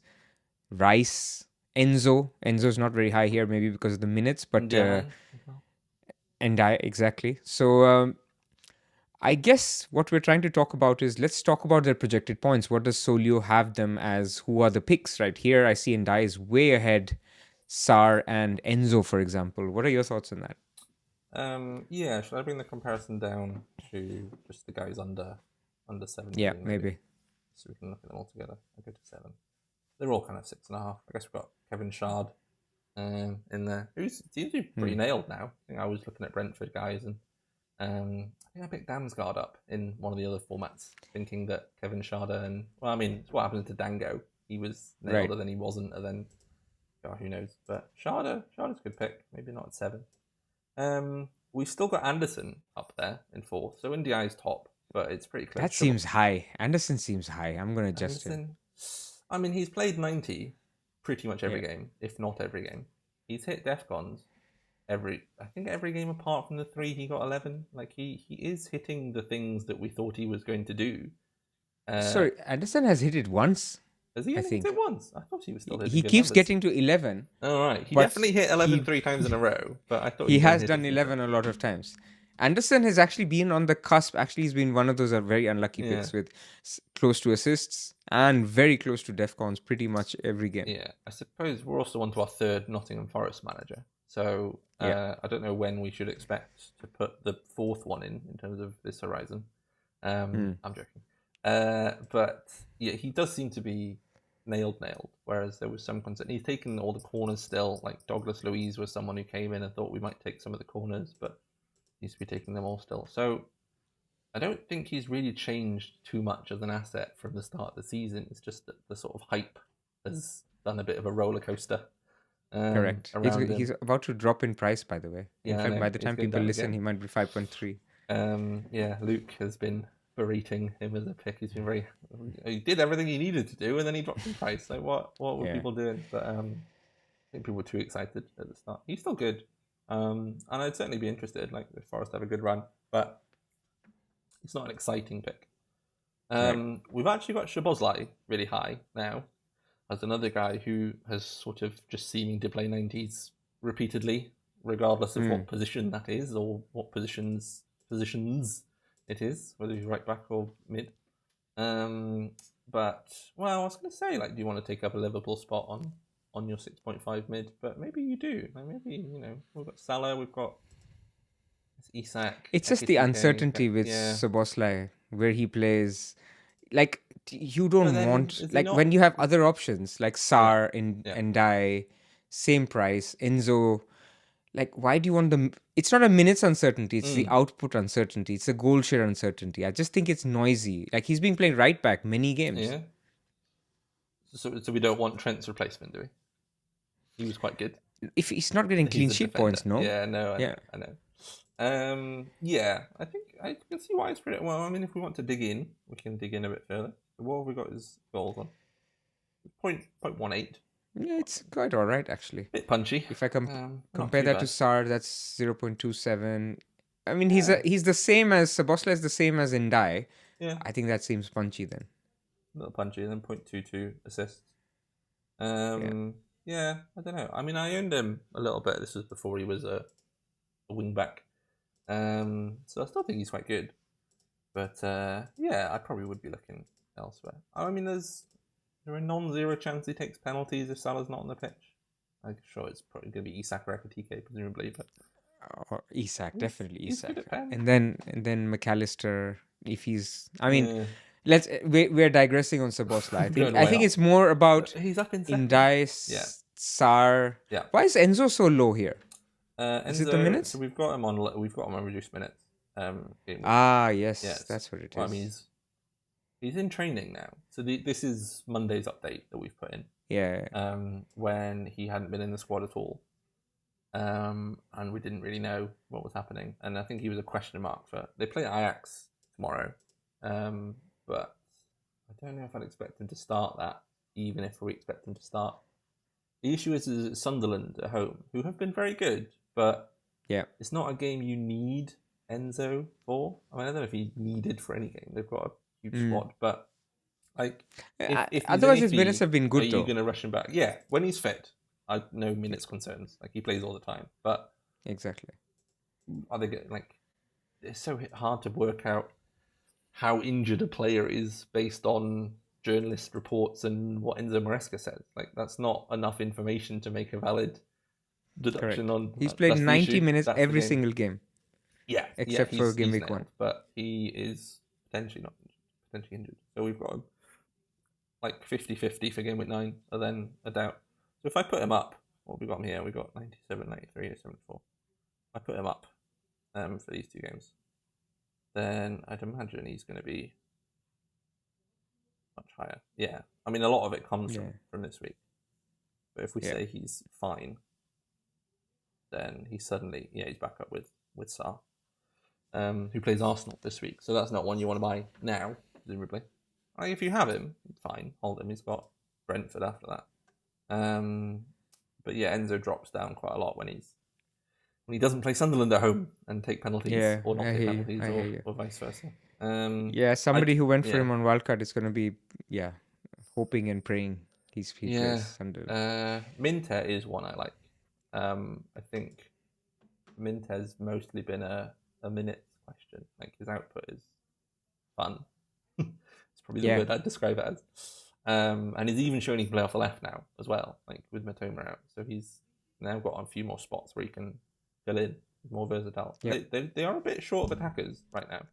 [SPEAKER 1] Rice, Enzo. Enzo's not very high here, maybe because of the minutes, but
[SPEAKER 2] Ndiaye.
[SPEAKER 1] Indai, exactly. So I guess what we're trying to talk about is let's talk about their projected points. What does Solio have them as? Who are the picks? Right here, I see Ndai is way ahead. Sar and Enzo, for example. What are your thoughts on that?
[SPEAKER 2] Yeah, should I bring the comparison down to just the guys under
[SPEAKER 1] Yeah,
[SPEAKER 2] 17 maybe?
[SPEAKER 1] maybe.
[SPEAKER 2] So we can look at them all together. I'll go to 7. They're all kind of 6.5. I guess we've got Kevin Shard in there. Who seems to be pretty nailed now. I think I was looking at Brentford guys, and I think I picked Damsgaard up in one of the other formats, thinking that Kevin Sharder and, well, I mean, it's what happened to Dango. He was nailed,
[SPEAKER 1] Right.
[SPEAKER 2] and then he wasn't, and then, God, who knows? But Sharder's a good pick. Maybe not at 7. We've still got Anderson up there in 4th, so India's top, but it's pretty close.
[SPEAKER 1] That seems high. Anderson seems high. I'm going to adjust him.
[SPEAKER 2] Anderson, I mean, he's played 90 pretty much every
[SPEAKER 1] Yeah.
[SPEAKER 2] game, if not every game. He's hit DEFCONs I think every game apart from the 3 he got 11. Like, he is hitting the things that we thought he was going to do.
[SPEAKER 1] Sorry, Anderson has hit it once.
[SPEAKER 2] Has he
[SPEAKER 1] I
[SPEAKER 2] only hit
[SPEAKER 1] think.
[SPEAKER 2] it once? I thought he was still hitting
[SPEAKER 1] He
[SPEAKER 2] good
[SPEAKER 1] keeps
[SPEAKER 2] numbers.
[SPEAKER 1] getting to 11.
[SPEAKER 2] Oh, right. He
[SPEAKER 1] but
[SPEAKER 2] definitely hit 11
[SPEAKER 1] he-
[SPEAKER 2] 3 times in a row, but I thought
[SPEAKER 1] He
[SPEAKER 2] he'd
[SPEAKER 1] has
[SPEAKER 2] hit
[SPEAKER 1] done
[SPEAKER 2] it
[SPEAKER 1] 11 a lot of times. Anderson has actually been on the cusp. Actually, he's been one of those very unlucky
[SPEAKER 2] Yeah.
[SPEAKER 1] picks with close to assists and very close to DEFCONs pretty much every game.
[SPEAKER 2] Yeah, I suppose we're also on to our 3rd Nottingham Forest manager. So
[SPEAKER 1] Yeah.
[SPEAKER 2] I don't know when we should expect to put the 4th one in terms of this horizon. I'm joking. But yeah, he does seem to be nailed, whereas there was some concern. He's taken all the corners still. Like, Douglas Luiz was someone who came in and thought we might take some of the corners, but he needs to be taking them all still. So I don't think he's really changed too much as an asset from the start of the season. It's just that the sort of hype has done a bit of a roller coaster
[SPEAKER 1] Correct.
[SPEAKER 2] around him.
[SPEAKER 1] He's about to drop in price, by the way. In
[SPEAKER 2] Yeah, I
[SPEAKER 1] fact,
[SPEAKER 2] know.
[SPEAKER 1] by the
[SPEAKER 2] He's
[SPEAKER 1] time
[SPEAKER 2] going
[SPEAKER 1] people
[SPEAKER 2] down
[SPEAKER 1] listen,
[SPEAKER 2] again.
[SPEAKER 1] he might be 5.3.
[SPEAKER 2] Yeah, Luke has been berating him as a pick. He's been very. He did everything he needed to do, and then he dropped in price. So what were
[SPEAKER 1] Yeah.
[SPEAKER 2] people doing? But I think people were too excited at the start. He's still good, and I'd certainly be interested. Like if Forest have a good run, but it's not an exciting pick.
[SPEAKER 1] Right.
[SPEAKER 2] We've actually got Shabozlai really high now as another guy who has sort of just seeming to play 90s repeatedly, regardless of
[SPEAKER 1] Mm.
[SPEAKER 2] what position that is or what positions it is, whether he's right back or mid. But well, I was going to say, like, do you want to take up a Liverpool spot on your 6.5 mid? But maybe you do. Like, maybe we've got Salah, we've got Isak,
[SPEAKER 1] It's just the
[SPEAKER 2] Ekitike.
[SPEAKER 1] uncertainty with
[SPEAKER 2] Yeah,
[SPEAKER 1] Soboslai, where he plays. Like, you
[SPEAKER 2] but
[SPEAKER 1] don't
[SPEAKER 2] then
[SPEAKER 1] want,
[SPEAKER 2] is he
[SPEAKER 1] like,
[SPEAKER 2] not?
[SPEAKER 1] when you have other options, like
[SPEAKER 2] Yeah,
[SPEAKER 1] Sar and
[SPEAKER 2] yeah.
[SPEAKER 1] Ndai, same price, Enzo. Like, why do you want the? It's not a minutes uncertainty. It's the
[SPEAKER 2] Mm,
[SPEAKER 1] output uncertainty. It's the goal share uncertainty. I just think it's noisy. Like, he's been playing right back many games.
[SPEAKER 2] yeah. So we don't want Trent's replacement, do we? He was quite good.
[SPEAKER 1] If he's not getting
[SPEAKER 2] He's
[SPEAKER 1] clean
[SPEAKER 2] the
[SPEAKER 1] sheet
[SPEAKER 2] defender.
[SPEAKER 1] points, no.
[SPEAKER 2] Yeah, no, I
[SPEAKER 1] Yeah.
[SPEAKER 2] know, I know. Yeah, I think I can see why it's pretty well. I mean, if we want to dig in, we can dig in a bit further. What have we got as goals on? Point 18.
[SPEAKER 1] Yeah, it's quite all right actually.
[SPEAKER 2] Bit punchy.
[SPEAKER 1] If I
[SPEAKER 2] Not
[SPEAKER 1] compare
[SPEAKER 2] too
[SPEAKER 1] that to
[SPEAKER 2] bad.
[SPEAKER 1] Sar, that's 0.27. I mean,
[SPEAKER 2] Yeah,
[SPEAKER 1] he's the same as Sabosla is the same as Indai.
[SPEAKER 2] yeah,
[SPEAKER 1] I think that seems punchy then.
[SPEAKER 2] a little punchy. And then 0.22 assists.
[SPEAKER 1] Yeah.
[SPEAKER 2] Yeah, I don't know. I mean, I owned him a little bit. This was before he was a wing back. So I still think he's quite good. But yeah, I probably would be looking elsewhere. I mean, there's a non-zero chance he takes penalties if Salah's not on the pitch. I'm sure it's probably going to be Isak or Ekitike, presumably, but
[SPEAKER 1] Or Isak, definitely
[SPEAKER 2] he's good
[SPEAKER 1] Isak.
[SPEAKER 2] at pen.
[SPEAKER 1] And then McAllister, if he's, I mean,
[SPEAKER 2] Yeah,
[SPEAKER 1] we're digressing on Sabosla. I
[SPEAKER 2] we're
[SPEAKER 1] think
[SPEAKER 2] going
[SPEAKER 1] I
[SPEAKER 2] way
[SPEAKER 1] think
[SPEAKER 2] off.
[SPEAKER 1] it's more about
[SPEAKER 2] He's up in second.
[SPEAKER 1] Indai,
[SPEAKER 2] Yeah,
[SPEAKER 1] Sar.
[SPEAKER 2] yeah.
[SPEAKER 1] Why is Enzo so low here? Is it the
[SPEAKER 2] Enzo. So
[SPEAKER 1] minutes?
[SPEAKER 2] we've got him on reduced minutes. Game week.
[SPEAKER 1] Ah, yes,
[SPEAKER 2] Yes.
[SPEAKER 1] that's what it
[SPEAKER 2] Well, I mean,
[SPEAKER 1] is.
[SPEAKER 2] he's in training now. So this is Monday's update that we've put in.
[SPEAKER 1] Yeah.
[SPEAKER 2] When he hadn't been in the squad at all. And we didn't really know what was happening. And I think he was a question mark for. They play Ajax tomorrow, but I don't know if I'd expect him to start that, even if we expect him to start. The issue is Sunderland at home, who have been very good, but
[SPEAKER 1] Yeah.
[SPEAKER 2] it's not a game you need Enzo for. I mean, I don't know if he needed for any game. They've got a huge squad, but like, if he's an
[SPEAKER 1] Otherwise, his minutes
[SPEAKER 2] iffy,
[SPEAKER 1] have been
[SPEAKER 2] are
[SPEAKER 1] good
[SPEAKER 2] you
[SPEAKER 1] though.
[SPEAKER 2] going to rush him back? Yeah, when he's fit, I no minutes concerns. Like he plays all the time, but
[SPEAKER 1] Exactly.
[SPEAKER 2] are they getting like? It's so hard to work out how injured a player is based on journalist reports and what Enzo Maresca says. Like that's not enough information to make a valid deduction
[SPEAKER 1] Correct.
[SPEAKER 2] on.
[SPEAKER 1] He's played
[SPEAKER 2] That's the
[SPEAKER 1] 90
[SPEAKER 2] issue.
[SPEAKER 1] minutes
[SPEAKER 2] That's the
[SPEAKER 1] every
[SPEAKER 2] game.
[SPEAKER 1] single game
[SPEAKER 2] Yeah, yeah,
[SPEAKER 1] except for game
[SPEAKER 2] he's
[SPEAKER 1] week 1.
[SPEAKER 2] nailed, but he is potentially not potentially injured. So we've got him like 50-50 for game week 9, and then a doubt. So if I put him up, what we got him here? We got 97, 93, 74. I put him up for these two games, then I'd imagine he's going to be much higher. Yeah, I mean a lot of it comes
[SPEAKER 1] Yeah.
[SPEAKER 2] from this week. But if we
[SPEAKER 1] Yeah.
[SPEAKER 2] say he's fine, then he's back up with Salah, who plays Arsenal this week. So that's not one you want to buy now, presumably. Like, if you have him, fine, hold him. He's got Brentford after that. But yeah, Enzo drops down quite a lot when he doesn't play Sunderland at home and take penalties
[SPEAKER 1] Yeah,
[SPEAKER 2] or not
[SPEAKER 1] I
[SPEAKER 2] take
[SPEAKER 1] hear you.
[SPEAKER 2] penalties
[SPEAKER 1] I hear you.
[SPEAKER 2] or vice versa.
[SPEAKER 1] Yeah, somebody who went for
[SPEAKER 2] Yeah,
[SPEAKER 1] him on wildcard is going to be, hoping and praying he
[SPEAKER 2] yeah.
[SPEAKER 1] plays Sunderland.
[SPEAKER 2] Minter is one I like. I think Minter's mostly been a minutes question. Like his output is fun. It's probably the
[SPEAKER 1] Yeah.
[SPEAKER 2] word I'd describe it as. And he's even shown he can play off the left now as well, like with Matoma out. So he's now got a few more spots where he can fill in. He's more versatile.
[SPEAKER 1] Yep.
[SPEAKER 2] They are a bit short of attackers right now,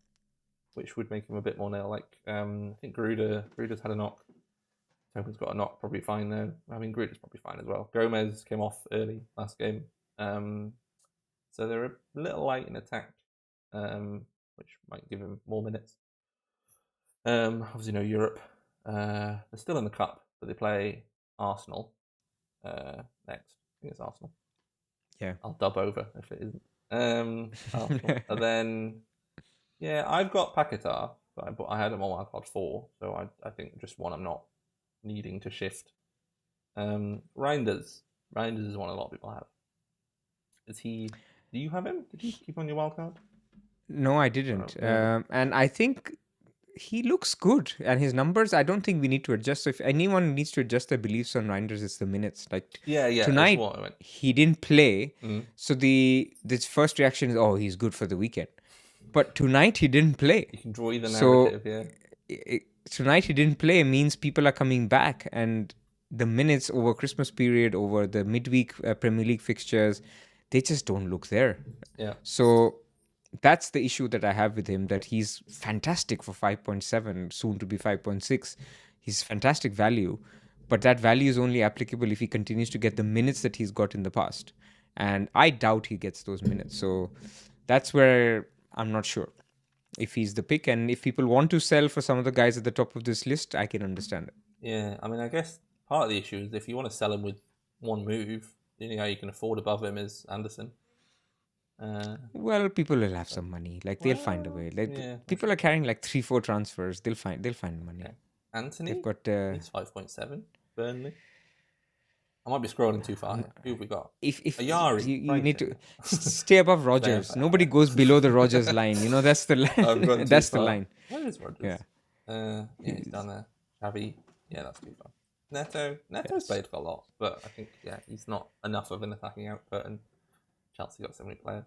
[SPEAKER 2] which would make him a bit more nail. Like I think Gruder's had a knock. Toman's got a knock, probably fine now. I mean, Gruder's probably fine as well. Gomez came off early last game. So they're a little light in attack. which might give him more minutes. Obviously, no Europe. They're still in the cup, but they play Arsenal next. I think it's Arsenal.
[SPEAKER 1] Yeah.
[SPEAKER 2] I'll dub over if it isn't. Arsenal. And then, yeah, I've got Paquetá, but I had him on wildcard 4, so I think just one I'm not needing to shift. Reinders. Reinders is one a lot of people have. Is he? Do you have him? Did you keep on your wildcard?
[SPEAKER 1] No, I didn't.
[SPEAKER 2] Yeah.
[SPEAKER 1] And I think he looks good. And his numbers, I don't think we need to adjust. So if anyone needs to adjust their beliefs on Reinders, it's the minutes. Like
[SPEAKER 2] Yeah, that's
[SPEAKER 1] tonight,
[SPEAKER 2] what I meant.
[SPEAKER 1] he didn't play.
[SPEAKER 2] Mm.
[SPEAKER 1] So this first reaction is, oh, he's good for the weekend. But tonight he didn't play.
[SPEAKER 2] You can draw the narrative,
[SPEAKER 1] Tonight he didn't play means people are coming back, and the minutes over Christmas period, over the midweek Premier League fixtures, they just don't look there.
[SPEAKER 2] Yeah.
[SPEAKER 1] So that's the issue that I have with him, that he's fantastic for 5.7, soon to be 5.6. He's fantastic value, but that value is only applicable if he continues to get the minutes that he's got in the past. And I doubt he gets those minutes. So that's where I'm not sure if he's the pick. And if people want to sell for some of the guys at the top of this list, I can understand it.
[SPEAKER 2] Yeah, I mean, I guess part of the issue is if you want to sell him with one move, the only guy you can afford above him is Anderson.
[SPEAKER 1] Well, people will have some money. Like they'll find a way. People are carrying like 3-4 transfers. They'll find money.
[SPEAKER 2] Okay. Anthony,
[SPEAKER 1] they've got
[SPEAKER 2] he's 5.7. Burnley. I might be scrolling too far. Who have we got?
[SPEAKER 1] If
[SPEAKER 2] Ayari,
[SPEAKER 1] you need to stay above Rogers. Nobody goes below the Rogers line. You know, that's the line. That's the line.
[SPEAKER 2] Where is Rogers? Yeah, he's down there. Xavi. Yeah, that's too far. Neto's played for a lot, but I think he's not enough of an attacking output, and Chelsea got so many players.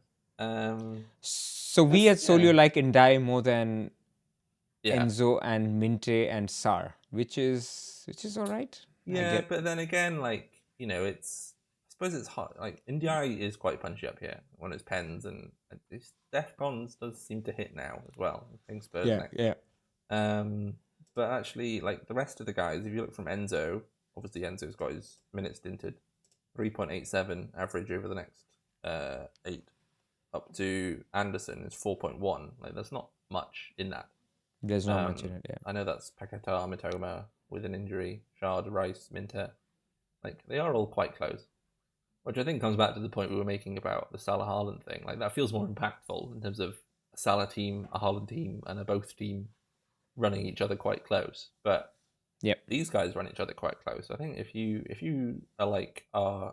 [SPEAKER 1] So we at Solio like Ndai more than Enzo and Minte and Sar, which is all right.
[SPEAKER 2] Yeah, but then again, like, I suppose it's hard. Like, Ndiaye is quite punchy up here on his pens, and his Defcons does seem to hit now as well. I think Spurs next.
[SPEAKER 1] Yeah.
[SPEAKER 2] But actually, like, the rest of the guys, if you look from Enzo, obviously Enzo's got his minutes stinted, 3.87 average over the next 8, up to Anderson is 4.1. Like, there's not much in that.
[SPEAKER 1] There's not much in it, yeah.
[SPEAKER 2] I know that's Paquetá, Mitoma with an injury, Shard, Rice, Minter. Like, they are all quite close. Which I think comes back to the point we were making about the Salah Haaland thing. Like, that feels more impactful in terms of a Salah team, a Haaland team, and a both team running each other quite close. But these guys run each other quite close. I think if you are like,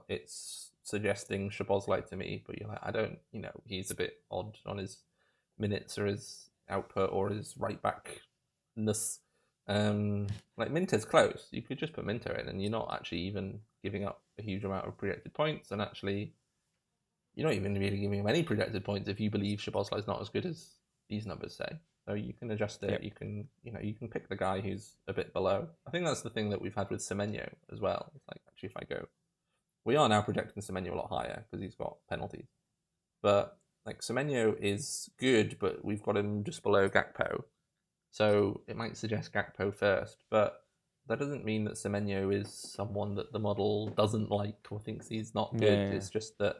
[SPEAKER 2] it's suggesting Szoboszlai to me, but you're like, I don't, he's a bit odd on his minutes or his output or his right backness. Like, Minter's close. You could just put Minter in, and you're not actually even giving up a huge amount of projected points, and actually, you're not even really giving him any projected points if you believe Szoboszlai is not as good as these numbers say. So you can adjust it.
[SPEAKER 1] Yep.
[SPEAKER 2] You can, you can pick the guy who's a bit below. I think that's the thing that we've had with Semenyo as well. It's like, actually, if I go, we are now projecting Semenyo a lot higher because he's got penalties, but like, Semenyo is good, but we've got him just below Gakpo. So it might suggest Gakpo first, but that doesn't mean that Semenyo is someone that the model doesn't like or thinks he's not good. Yeah. It's just that,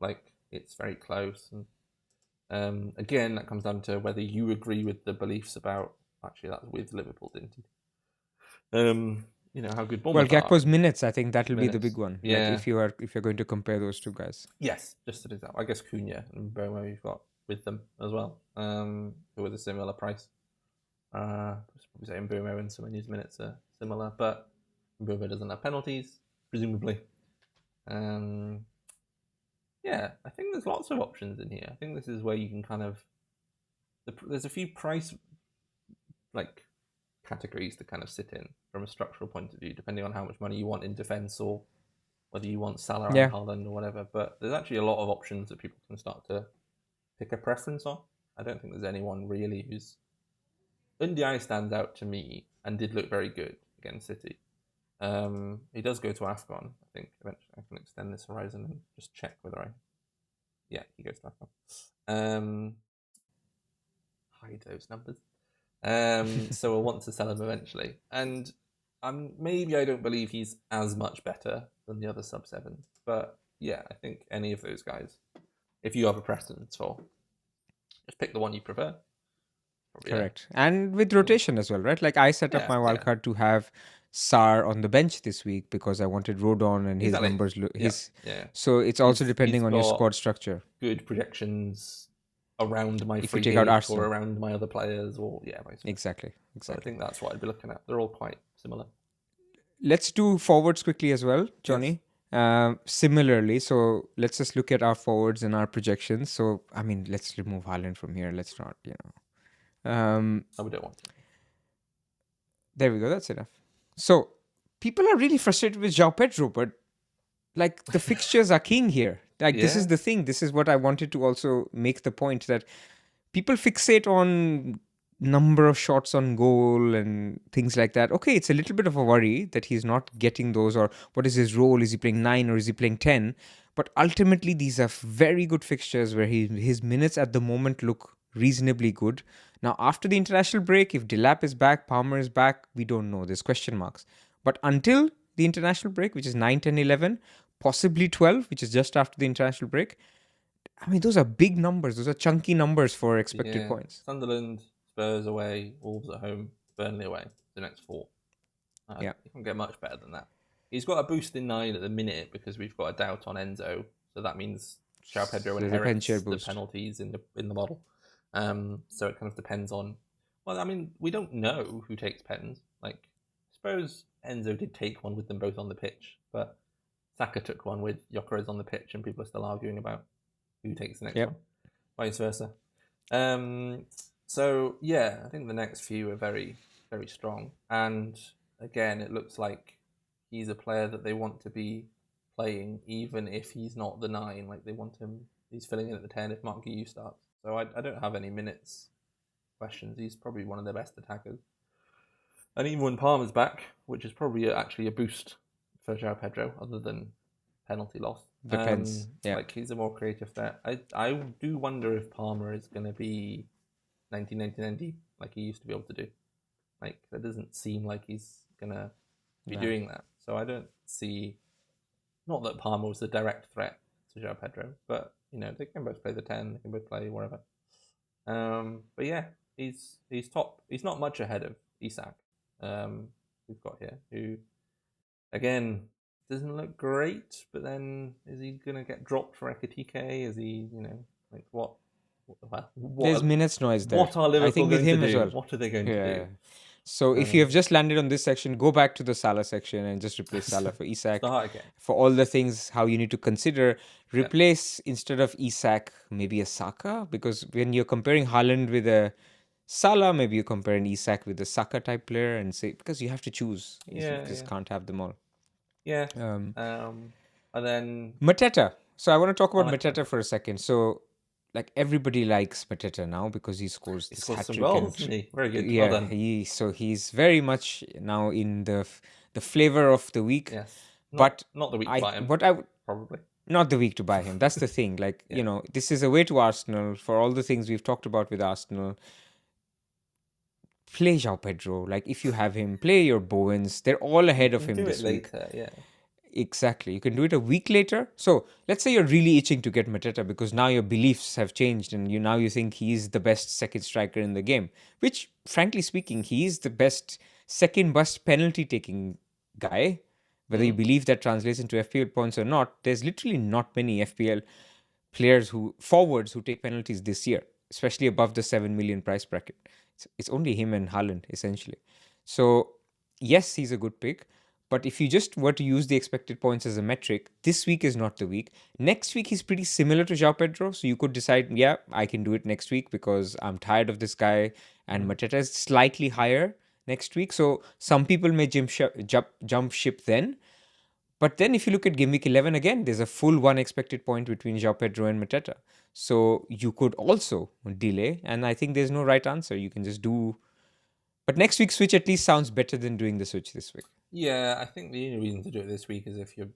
[SPEAKER 2] like, it's very close. And again, that comes down to whether you agree with the beliefs about, actually, that's with Liverpool, didn't he? How good Bournemouth are.
[SPEAKER 1] Gakpo's minutes, I think that'll be the big one.
[SPEAKER 2] Yeah.
[SPEAKER 1] Like, if you're going to compare those two guys.
[SPEAKER 2] Yes, just an example. I guess Cunha and Bomo you've got with them as well, who are a similar price. Probably say Mbumo and Semenyo's minutes are similar, but Mbumo doesn't have penalties, presumably. I think there's lots of options in here. I think this is where you can kind of... There's a few price categories to kind of sit in from a structural point of view, depending on how much money you want in defence or whether you want Salah or Haaland or whatever. But there's actually a lot of options that people can start to pick a preference on. I don't think there's anyone really who's... Ndiaye stands out to me and did look very good against City. He does go to AFCON, I think. Eventually I can extend this horizon and just check whether he goes to AFCON. Hide those numbers. So I'll want to sell him eventually. And maybe I don't believe he's as much better than the other sub-7s. But yeah, I think any of those guys, if you have a preference for, Just pick the one you prefer. Probably,
[SPEAKER 1] Correct. And with rotation as well, right? Like I set up
[SPEAKER 2] Yeah,
[SPEAKER 1] my wildcard to have Sar on the bench this week because I wanted Rodon and his
[SPEAKER 2] exactly.
[SPEAKER 1] numbers.
[SPEAKER 2] Yeah, yeah.
[SPEAKER 1] So it's also
[SPEAKER 2] He's
[SPEAKER 1] depending on your
[SPEAKER 2] got
[SPEAKER 1] squad structure.
[SPEAKER 2] good projections around my
[SPEAKER 1] If you
[SPEAKER 2] free
[SPEAKER 1] take out
[SPEAKER 2] hit or
[SPEAKER 1] Arsenal.
[SPEAKER 2] around my other players, or vice versa.
[SPEAKER 1] Exactly.
[SPEAKER 2] So I
[SPEAKER 1] Exactly.
[SPEAKER 2] think that's what I'd be looking at. They're all quite similar.
[SPEAKER 1] Let's do forwards quickly as well,
[SPEAKER 2] Yes.
[SPEAKER 1] Johnny. Similarly, so let's just look at our forwards and our projections. So, I mean, let's remove Haaland from here. Let's not,
[SPEAKER 2] No, we don't want to.
[SPEAKER 1] There we go. That's enough. So, people are really frustrated with João Pedro, but like the fixtures are king here. Like, this is
[SPEAKER 2] Yeah.
[SPEAKER 1] the thing. This is what I wanted to also make the point that people fixate on number of shots on goal and things like that. Okay, it's a little bit of a worry that he's not getting those, or what is his role? Is he playing 9 or is he playing 10? But ultimately, these are very good fixtures where his minutes at the moment look reasonably good. Now, after the international break, if Delap is back, Palmer is back, we don't know. There's question marks. But until the international break, which is 9, 10, 11, possibly 12, which is just after the international break, I mean, those are big numbers. Those are chunky numbers for expected
[SPEAKER 2] Yeah.
[SPEAKER 1] points.
[SPEAKER 2] Sunderland, Spurs away, Wolves at home, Burnley away. The next 4.
[SPEAKER 1] Yeah.
[SPEAKER 2] You can get much better than that. He's got a boost in 9 at the minute because we've got a doubt on Enzo. So that means João Pedro
[SPEAKER 1] There's a pen
[SPEAKER 2] inherits
[SPEAKER 1] share
[SPEAKER 2] the
[SPEAKER 1] boost.
[SPEAKER 2] penalties in the model. So it kind of depends on. Well, I mean, we don't know who takes pens. Like, I suppose Enzo did take one with them both on the pitch, but Saka took one with Gyökeres on the pitch, and people are still arguing about who takes the next
[SPEAKER 1] Yep.
[SPEAKER 2] one, vice versa. So yeah, I think the next few are very, very strong. And again, it looks like he's a player that they want to be playing, even if he's not the 9. Like, they want him, he's filling in at the 10 if Mark Guiu starts. So I don't have any minutes questions. He's probably one of their best attackers. And even when Palmer's back, which is probably actually a boost for João Pedro, other than penalty loss.
[SPEAKER 1] Depends. Yeah.
[SPEAKER 2] Like, he's a more creative threat. I do wonder if Palmer is going to be 90 like he used to be able to do. Like, that doesn't seem like he's going to be doing that. So I don't see, not that Palmer was the direct threat to João Pedro, but they can both play the 10, they can both play wherever. But yeah, he's top. He's not much ahead of Isak. We've got here, who again doesn't look great, but then is he gonna get dropped for Ekitike? Is he, like what?
[SPEAKER 1] There's minutes noise there.
[SPEAKER 2] What are Liverpool
[SPEAKER 1] I think with
[SPEAKER 2] going
[SPEAKER 1] him
[SPEAKER 2] to
[SPEAKER 1] as
[SPEAKER 2] do?
[SPEAKER 1] well.
[SPEAKER 2] What are they going to do?
[SPEAKER 1] So if you have just landed on this section, go back to the Salah section and just replace Salah for Isak.
[SPEAKER 2] Start again.
[SPEAKER 1] For all the things how you need to consider, replace instead of Isak maybe a Saka, because when you're comparing Haaland with a Salah, maybe you compare an Isak with a Saka type player and say, because you have to choose. You just can't have them all.
[SPEAKER 2] Yeah. And then
[SPEAKER 1] Mateta. So I want to talk about Mateta for a second. So like everybody likes Mateta now because he scores this hat-trick.
[SPEAKER 2] Goals, very good.
[SPEAKER 1] Yeah,
[SPEAKER 2] well done.
[SPEAKER 1] he's very much now in the flavor of the week.
[SPEAKER 2] Yes.
[SPEAKER 1] But
[SPEAKER 2] not the week to buy him. Probably.
[SPEAKER 1] Not the week to buy him. That's the thing. Like, this is a way to Arsenal for all the things we've talked about with Arsenal. Play João Pedro. Like, if you have him, play your Bowens. They're all ahead of him this week.
[SPEAKER 2] Later, yeah.
[SPEAKER 1] Exactly. You can do it a week later. So let's say you're really itching to get Mateta because now your beliefs have changed and you think he's the best second striker in the game. Which, frankly speaking, he's the best second best penalty taking guy. Whether you believe that translates into FPL points or not, there's literally not many FPL forwards who take penalties this year, especially above the 7 million price bracket. It's only him and Haaland, essentially. So, yes, he's a good pick. But if you just were to use the expected points as a metric, this week is not the week. Next week, he's pretty similar to João Pedro. So you could decide, yeah, I can do it next week because I'm tired of this guy. And Mateta is slightly higher next week. So some people may jump ship then. But then if you look at Game Week 11 again, there's a full 1 expected point between João Pedro and Mateta. So you could also delay. And I think there's no right answer. You can just do... But next week's switch at least sounds better than doing the switch this week.
[SPEAKER 2] Yeah, I think the only reason to do it this week is if you're...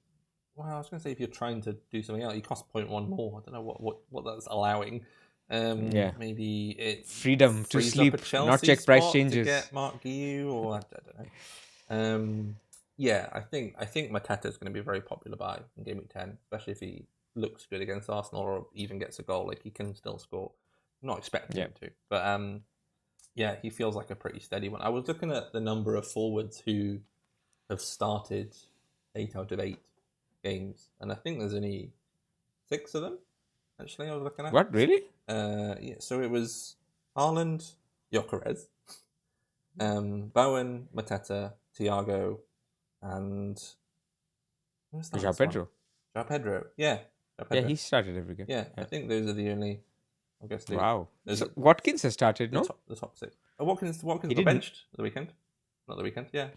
[SPEAKER 2] Well, I was going to say if you're trying to do something else, you cost 0.1 more. I don't know what that's allowing. Maybe it
[SPEAKER 1] freedom to sleep, not check price changes.
[SPEAKER 2] To get Mark Guiu, or I don't know. Yeah, I think Mateta is going to be a very popular buy in Game Week 10, especially if he looks good against Arsenal or even gets a goal. Like, he can still score. not expecting
[SPEAKER 1] Yeah.
[SPEAKER 2] him to, but yeah, he feels like a pretty steady one. I was looking at the number of forwards who have started 8 out of 8 games, and I think there's only 6 of them. Actually, I was looking at.
[SPEAKER 1] What, really?
[SPEAKER 2] Yeah. So it was Haaland, Gyökeres, Bowen, Mateta, Thiago, and who's the
[SPEAKER 1] João
[SPEAKER 2] last one?
[SPEAKER 1] Pedro.
[SPEAKER 2] João Pedro. Yeah. João
[SPEAKER 1] Yeah,
[SPEAKER 2] Pedro.
[SPEAKER 1] he started every game.
[SPEAKER 2] Yeah, I think those are the only. I guess they.
[SPEAKER 1] Wow.
[SPEAKER 2] There's
[SPEAKER 1] So Watkins has started,
[SPEAKER 2] the
[SPEAKER 1] no?
[SPEAKER 2] top 6. Watkins
[SPEAKER 1] He
[SPEAKER 2] got
[SPEAKER 1] didn't.
[SPEAKER 2] benched the weekend. Not the weekend. Yeah.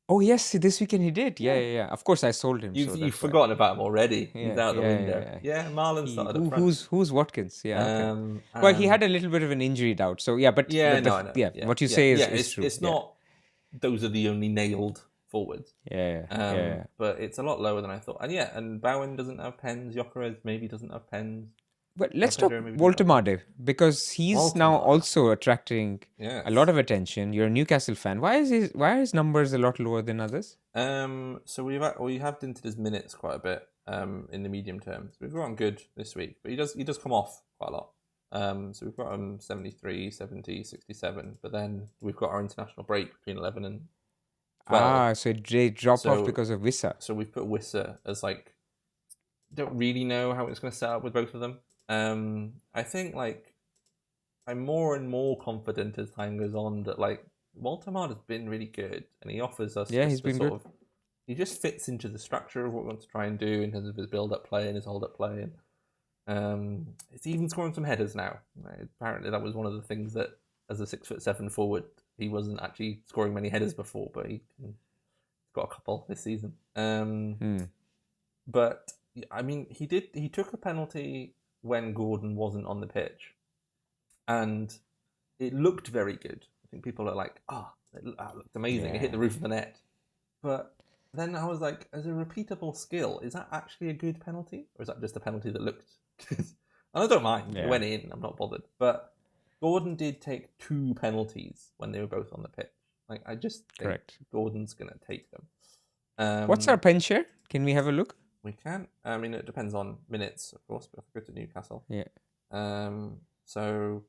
[SPEAKER 1] Oh, yes, this weekend he did. Yeah,
[SPEAKER 2] Yeah.
[SPEAKER 1] yeah, yeah. Of course, I sold him.
[SPEAKER 2] You've
[SPEAKER 1] so
[SPEAKER 2] you've
[SPEAKER 1] that's why.
[SPEAKER 2] forgotten about him already. He's
[SPEAKER 1] Yeah,
[SPEAKER 2] out the
[SPEAKER 1] yeah,
[SPEAKER 2] window.
[SPEAKER 1] yeah.
[SPEAKER 2] Marlon started up front.
[SPEAKER 1] Who's Watkins? Yeah, okay. Well, he
[SPEAKER 2] And-
[SPEAKER 1] had a little bit of an injury doubt. So yeah, but
[SPEAKER 2] Yeah,
[SPEAKER 1] but
[SPEAKER 2] no, I know.
[SPEAKER 1] yeah, what you say is true.
[SPEAKER 2] It's not. Those are the only nailed forwards.
[SPEAKER 1] Yeah, yeah.
[SPEAKER 2] But it's a lot lower than I thought. And Bowen doesn't have pens. Gyökeres maybe doesn't have pens.
[SPEAKER 1] But let's talk
[SPEAKER 2] Pedro maybe doesn't have
[SPEAKER 1] Voltemade because he's now
[SPEAKER 2] Voltemade.
[SPEAKER 1] also attracting
[SPEAKER 2] Yes.
[SPEAKER 1] a lot of attention. You're a Newcastle fan. Why are his numbers a lot lower than others?
[SPEAKER 2] So we have dented his minutes quite a bit. In the medium terms, we've got him good this week, but he does come off quite a lot. So we've got him 73, 70, 67, but then we've got our international break between 11 and 12.
[SPEAKER 1] So they dropped off because of Wissa.
[SPEAKER 2] So we've put Wissa as like, don't really know how it's going to set up with both of them. I think like I'm more and more confident as time goes on that like Voltemade has been really good and he offers us
[SPEAKER 1] Yeah, he's been good.
[SPEAKER 2] He just fits into the structure of what we want to try and do in terms of his build-up play and his hold-up play, and it's even scoring some headers now. Apparently, that was one of the things that, as a 6'7" forward, he wasn't actually scoring many headers before, but he's got a couple this season. But I mean, he took a penalty when Gordon wasn't on the pitch, and it looked very good. I think people are like, it looked amazing.
[SPEAKER 1] Yeah.
[SPEAKER 2] It hit the roof of the net, but then I was like, as a repeatable skill, is that actually a good penalty? Or is that just a penalty that looked good? And I don't mind.
[SPEAKER 1] Yeah.
[SPEAKER 2] It went in. I'm not bothered. But Gordon did take 2 penalties when they were both on the pitch. Like, I just think
[SPEAKER 1] Correct.
[SPEAKER 2] Gordon's going to take them.
[SPEAKER 1] What's our pen share? Can we have a look?
[SPEAKER 2] We can. I mean, it depends on minutes, of course, but if we go to Newcastle.
[SPEAKER 1] Yeah.
[SPEAKER 2] So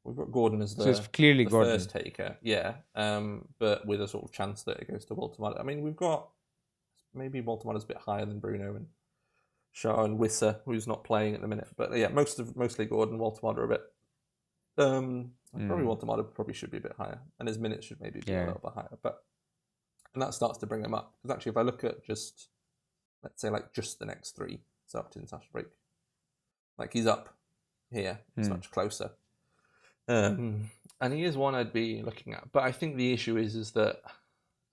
[SPEAKER 2] we've got Gordon as
[SPEAKER 1] So it's clearly
[SPEAKER 2] the
[SPEAKER 1] Gordon.
[SPEAKER 2] first taker. Yeah. But with a sort of chance that it goes to Voltemade. I mean, we've got maybe Voltemade's a bit higher than Bruno and Shaw and Wissa, who's not playing at the minute. But yeah, mostly Gordon, Voltemade are a bit. Probably Voltemade probably should be a bit higher, and his minutes should maybe be a little bit higher. And that starts to bring them up because actually, if I look at just let's say like just the next 3, so up to international break, like he's up here, it's much closer. And he is one I'd be looking at, but I think the issue is that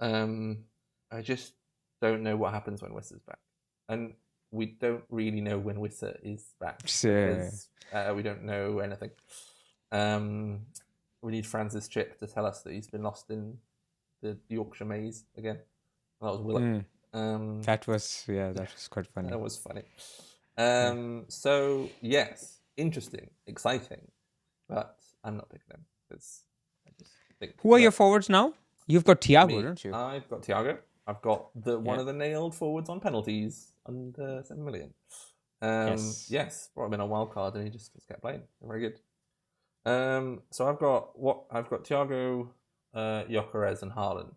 [SPEAKER 2] I just don't know what happens when Wissa's back, and we don't really know when Wissa is back because we don't know anything. We need Francis Chip to tell us that he's been lost in the Yorkshire maze again. That was Willock.
[SPEAKER 1] That was quite funny.
[SPEAKER 2] That was funny. So yes, interesting, exciting, but I'm not picking him because I just think.
[SPEAKER 1] Who are your forwards now? You've got Thiago, don't you?
[SPEAKER 2] I've got Thiago. I've got one of the nailed forwards on penalties under 7 million. Yes, brought him in on wildcard and he just kept playing. Very good. So I've got Thiago, Gyökeres, and Haaland.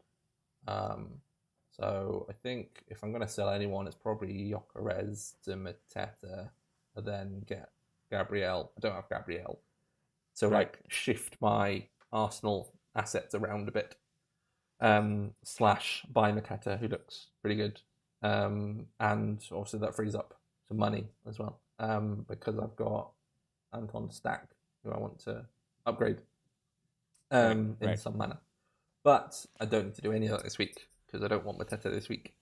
[SPEAKER 2] So I think if I'm going to sell anyone, it's probably Gyökeres to Mateta, and then get Gabriel. I don't have Gabriel, so shift my Arsenal assets around a bit. / buy Mateta, who looks pretty good, and also that frees up some money as well, because I've got Anton Stack, who I want to upgrade in some manner. But I don't need to do any of that this week because I don't want Mateta this week.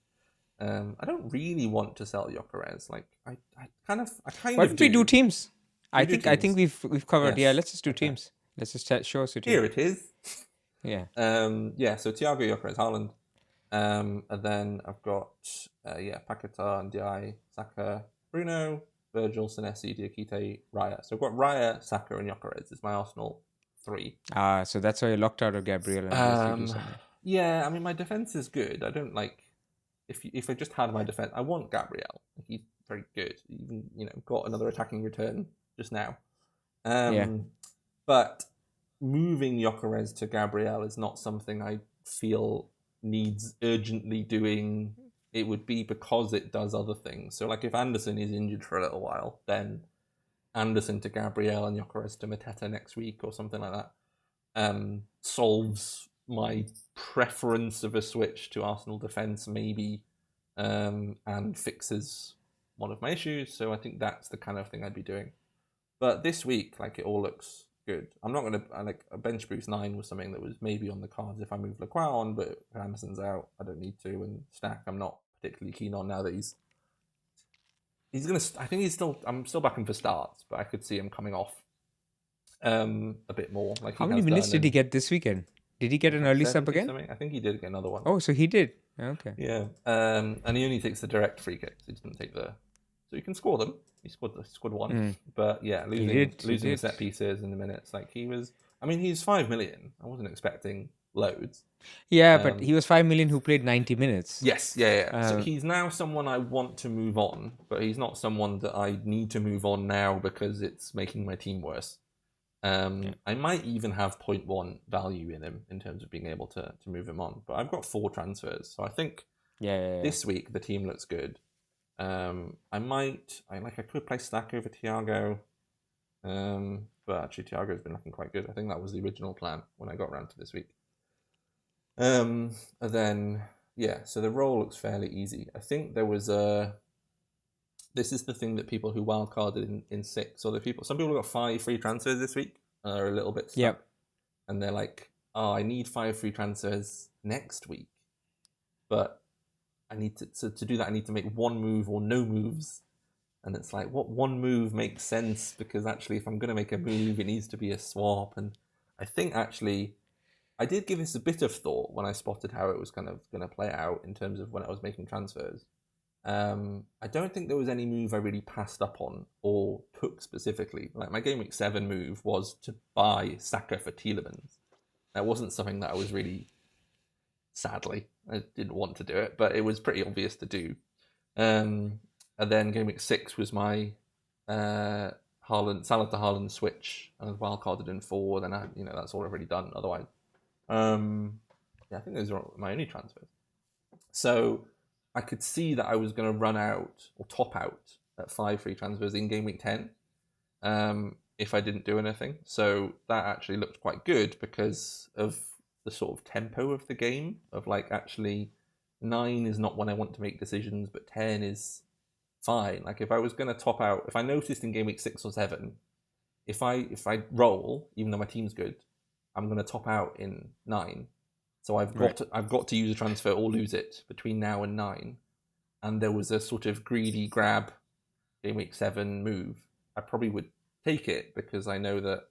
[SPEAKER 2] I don't really want to sell Gyökeres. Like I kind of.
[SPEAKER 1] Why don't we do teams? I think we've covered.
[SPEAKER 2] Yes.
[SPEAKER 1] Yeah, let's just do teams. Let's just show us your team.
[SPEAKER 2] Here it is.
[SPEAKER 1] Yeah.
[SPEAKER 2] So Thiago, Gyökeres, Haaland, and then I've got Paquetá and Ndiaye, Saka, Bruno, Virgil, Senesi, Diakite, Raya. So I've got Raya, Saka, and Gyökeres is my Arsenal 3.
[SPEAKER 1] So that's why you're locked out of Gabriel. And
[SPEAKER 2] yeah, I mean my defense is good. I don't like if I just had my defense. I want Gabriel. He's very good. Even got another attacking return just now.
[SPEAKER 1] Yeah.
[SPEAKER 2] But moving Gyökeres to Gabriel is not something I feel needs urgently doing. It would be because it does other things. So, like, if Anderson is injured for a little while, then Anderson to Gabriel and Gyökeres to Mateta next week or something like that solves my preference of a switch to Arsenal defence, maybe, and fixes one of my issues. So I think that's the kind of thing I'd be doing. But this week, like, it all looks good. I'm not going to, like, a bench boost 9 was something that was maybe on the cards if I move Lacroix on, but if Anderson's out, I don't need to. And Stack, I'm not particularly keen on now that he's going to, I think I'm still backing for starts, but I could see him coming off a bit more. Like,
[SPEAKER 1] How many minutes did he get this weekend? Did he get an early sub again?
[SPEAKER 2] Something. I think he did get another one.
[SPEAKER 1] Oh, so he did. Okay.
[SPEAKER 2] Yeah. And he only takes the direct free kicks. He doesn't take the. So you can score them. He scored one. But yeah, losing the set pieces in the minutes. Like, he was. I mean, he's 5 million. I wasn't expecting loads.
[SPEAKER 1] Yeah, but he was 5 million who played 90 minutes.
[SPEAKER 2] Yes, yeah. So he's now someone I want to move on, but he's not someone that I need to move on now because it's making my team worse. I might even have 0.1 value in him in terms of being able to move him on. But I've got 4 transfers, so I think this week the team looks good. I could play Stack over Thiago, but actually Thiago's been looking quite good. I think that was the original plan when I got around to this week. And then so the role looks fairly easy. I think there was this is the thing that people who wildcarded in 6, or some people got 5 free transfers this week and are a little bit stuck.
[SPEAKER 1] Yep.
[SPEAKER 2] And they're like, I need 5 free transfers next week. But I need to do that, I need to make 1 move or no moves. And it's like, what 1 move makes sense? Because actually, if I'm going to make a move, it needs to be a swap. And I think actually, I did give this a bit of thought when I spotted how it was kind of going to play out in terms of when I was making transfers. I don't think there was any move I really passed up on or took specifically. Like, my Game Week 7 move was to buy Saka for Tielemans. That wasn't something that I was really, sadly, I didn't want to do it, but it was pretty obvious to do. And then Game Week 6 was my Salah to Haaland switch, and I wildcarded in 4. Then that's all I've already done. Otherwise, I think those are my only transfers. So I could see that I was going to run out or top out at 5 free transfers in Game Week 10 if I didn't do anything. So that actually looked quite good because of the sort of tempo of the game, of like, actually 9 is not when I want to make decisions, but 10 is fine. Like, if I was going to top out, if I noticed in Game Week 6 or 7, if I roll, even though my team's good, I'm going to top out in 9. So I've got to use a transfer or lose it between now and 9. And there was a sort of greedy grab Game Week 7 move. I probably would take it because I know that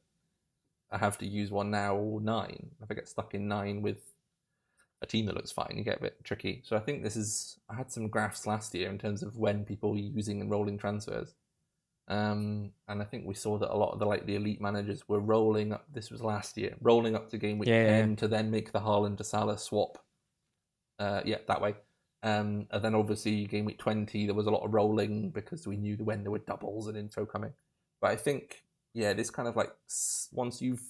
[SPEAKER 2] I have to use one now or 9. If I get stuck in 9 with a team that looks fine, you get a bit tricky. So I think I had some graphs last year in terms of when people were using and rolling transfers. And I think we saw that a lot of the elite managers were rolling up. This was last year, rolling up to Game Week 10 to then make the Haaland to Salah swap. That way. And then obviously Game Week 20, there was a lot of rolling because we knew when there were doubles and info coming. But I think, this kind of like, once you've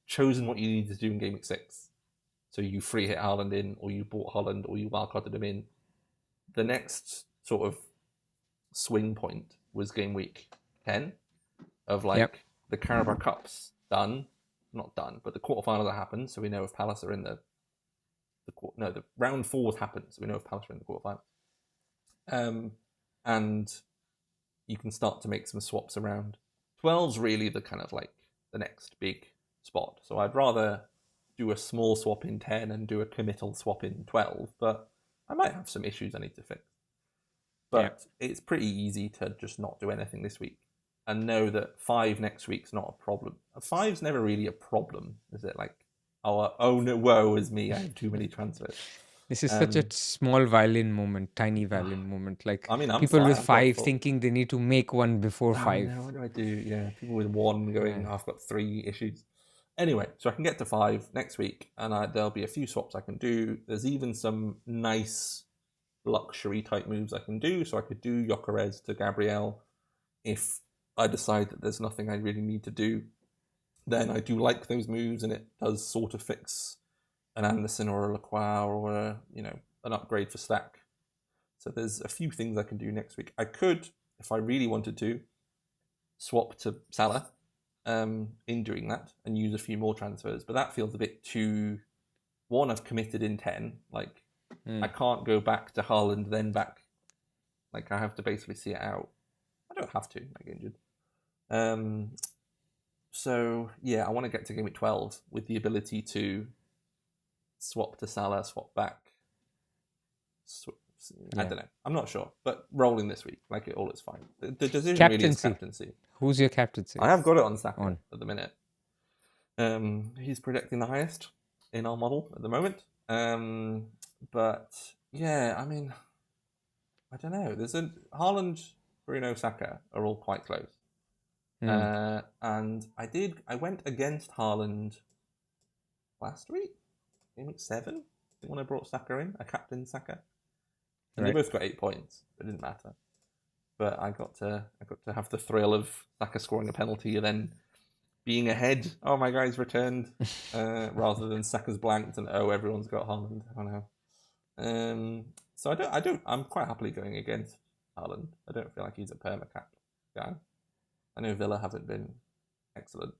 [SPEAKER 2] chosen what you need to do in Game Week 6, so you free hit Haaland in, or you bought Haaland, or you wildcarded him in, the next sort of swing point was Game Week 10 of the Carabao Cup's done, not done, but the quarterfinals that happened, so we know if Palace are in the round 4 happened, so we know if Palace are in the quarterfinals. And you can start to make some swaps around. 12's really the kind of like the next big spot. So I'd rather do a small swap in 10 and do a committal swap in 12, but I might have some issues I need to fix. But it's pretty easy to just not do anything this week and know that 5 next week's not a problem. 5's never really a problem, is it? Like, oh no, woe is me, I have too many transfers.
[SPEAKER 1] This is such a small violin moment, tiny violin moment. Like,
[SPEAKER 2] I mean,
[SPEAKER 1] people with 5 thinking they need to make one before 5.
[SPEAKER 2] No, what do I do? Yeah, people with 1 going, I've got 3 issues. Anyway, so I can get to 5 next week, and there'll be a few swaps I can do. There's even some nice luxury type moves I can do. So I could do Gyökeres to Gabriel if I decide that there's nothing I really need to do, then I do like those moves, and it does sort of fix an Anderson or a Lacroix or an upgrade for stack. So there's a few things I can do next week. I could, if I really wanted to, swap to Salah in doing that and use a few more transfers, but that feels a bit too. One, I've committed in 10. Like, I can't go back to Haaland, then back. Like, I have to basically see it out. I don't have to. I get injured. So, yeah, I want to get to game week 12 with the ability to swap to Salah, swap back. I don't know. I'm not sure. But rolling this week, like, all is fine. The decision really is captaincy.
[SPEAKER 1] Who's your captaincy?
[SPEAKER 2] I have got it on Saka at the minute. He's predicting the highest in our model at the moment. But, yeah, I mean, I don't know. There's Haaland, Bruno, Saka are all quite close. And I went against Haaland last week, game week 7. I think when I brought Saka in, I captained Saka. And they both got 8 points. It didn't matter. But I got to have the thrill of Saka scoring a penalty and then being ahead. Oh, my guy's returned, rather than Saka's blanked and everyone's got Haaland. I don't know. So I'm quite happily going against Haaland. I don't feel like he's a perma-cap guy. I know Villa haven't been excellent.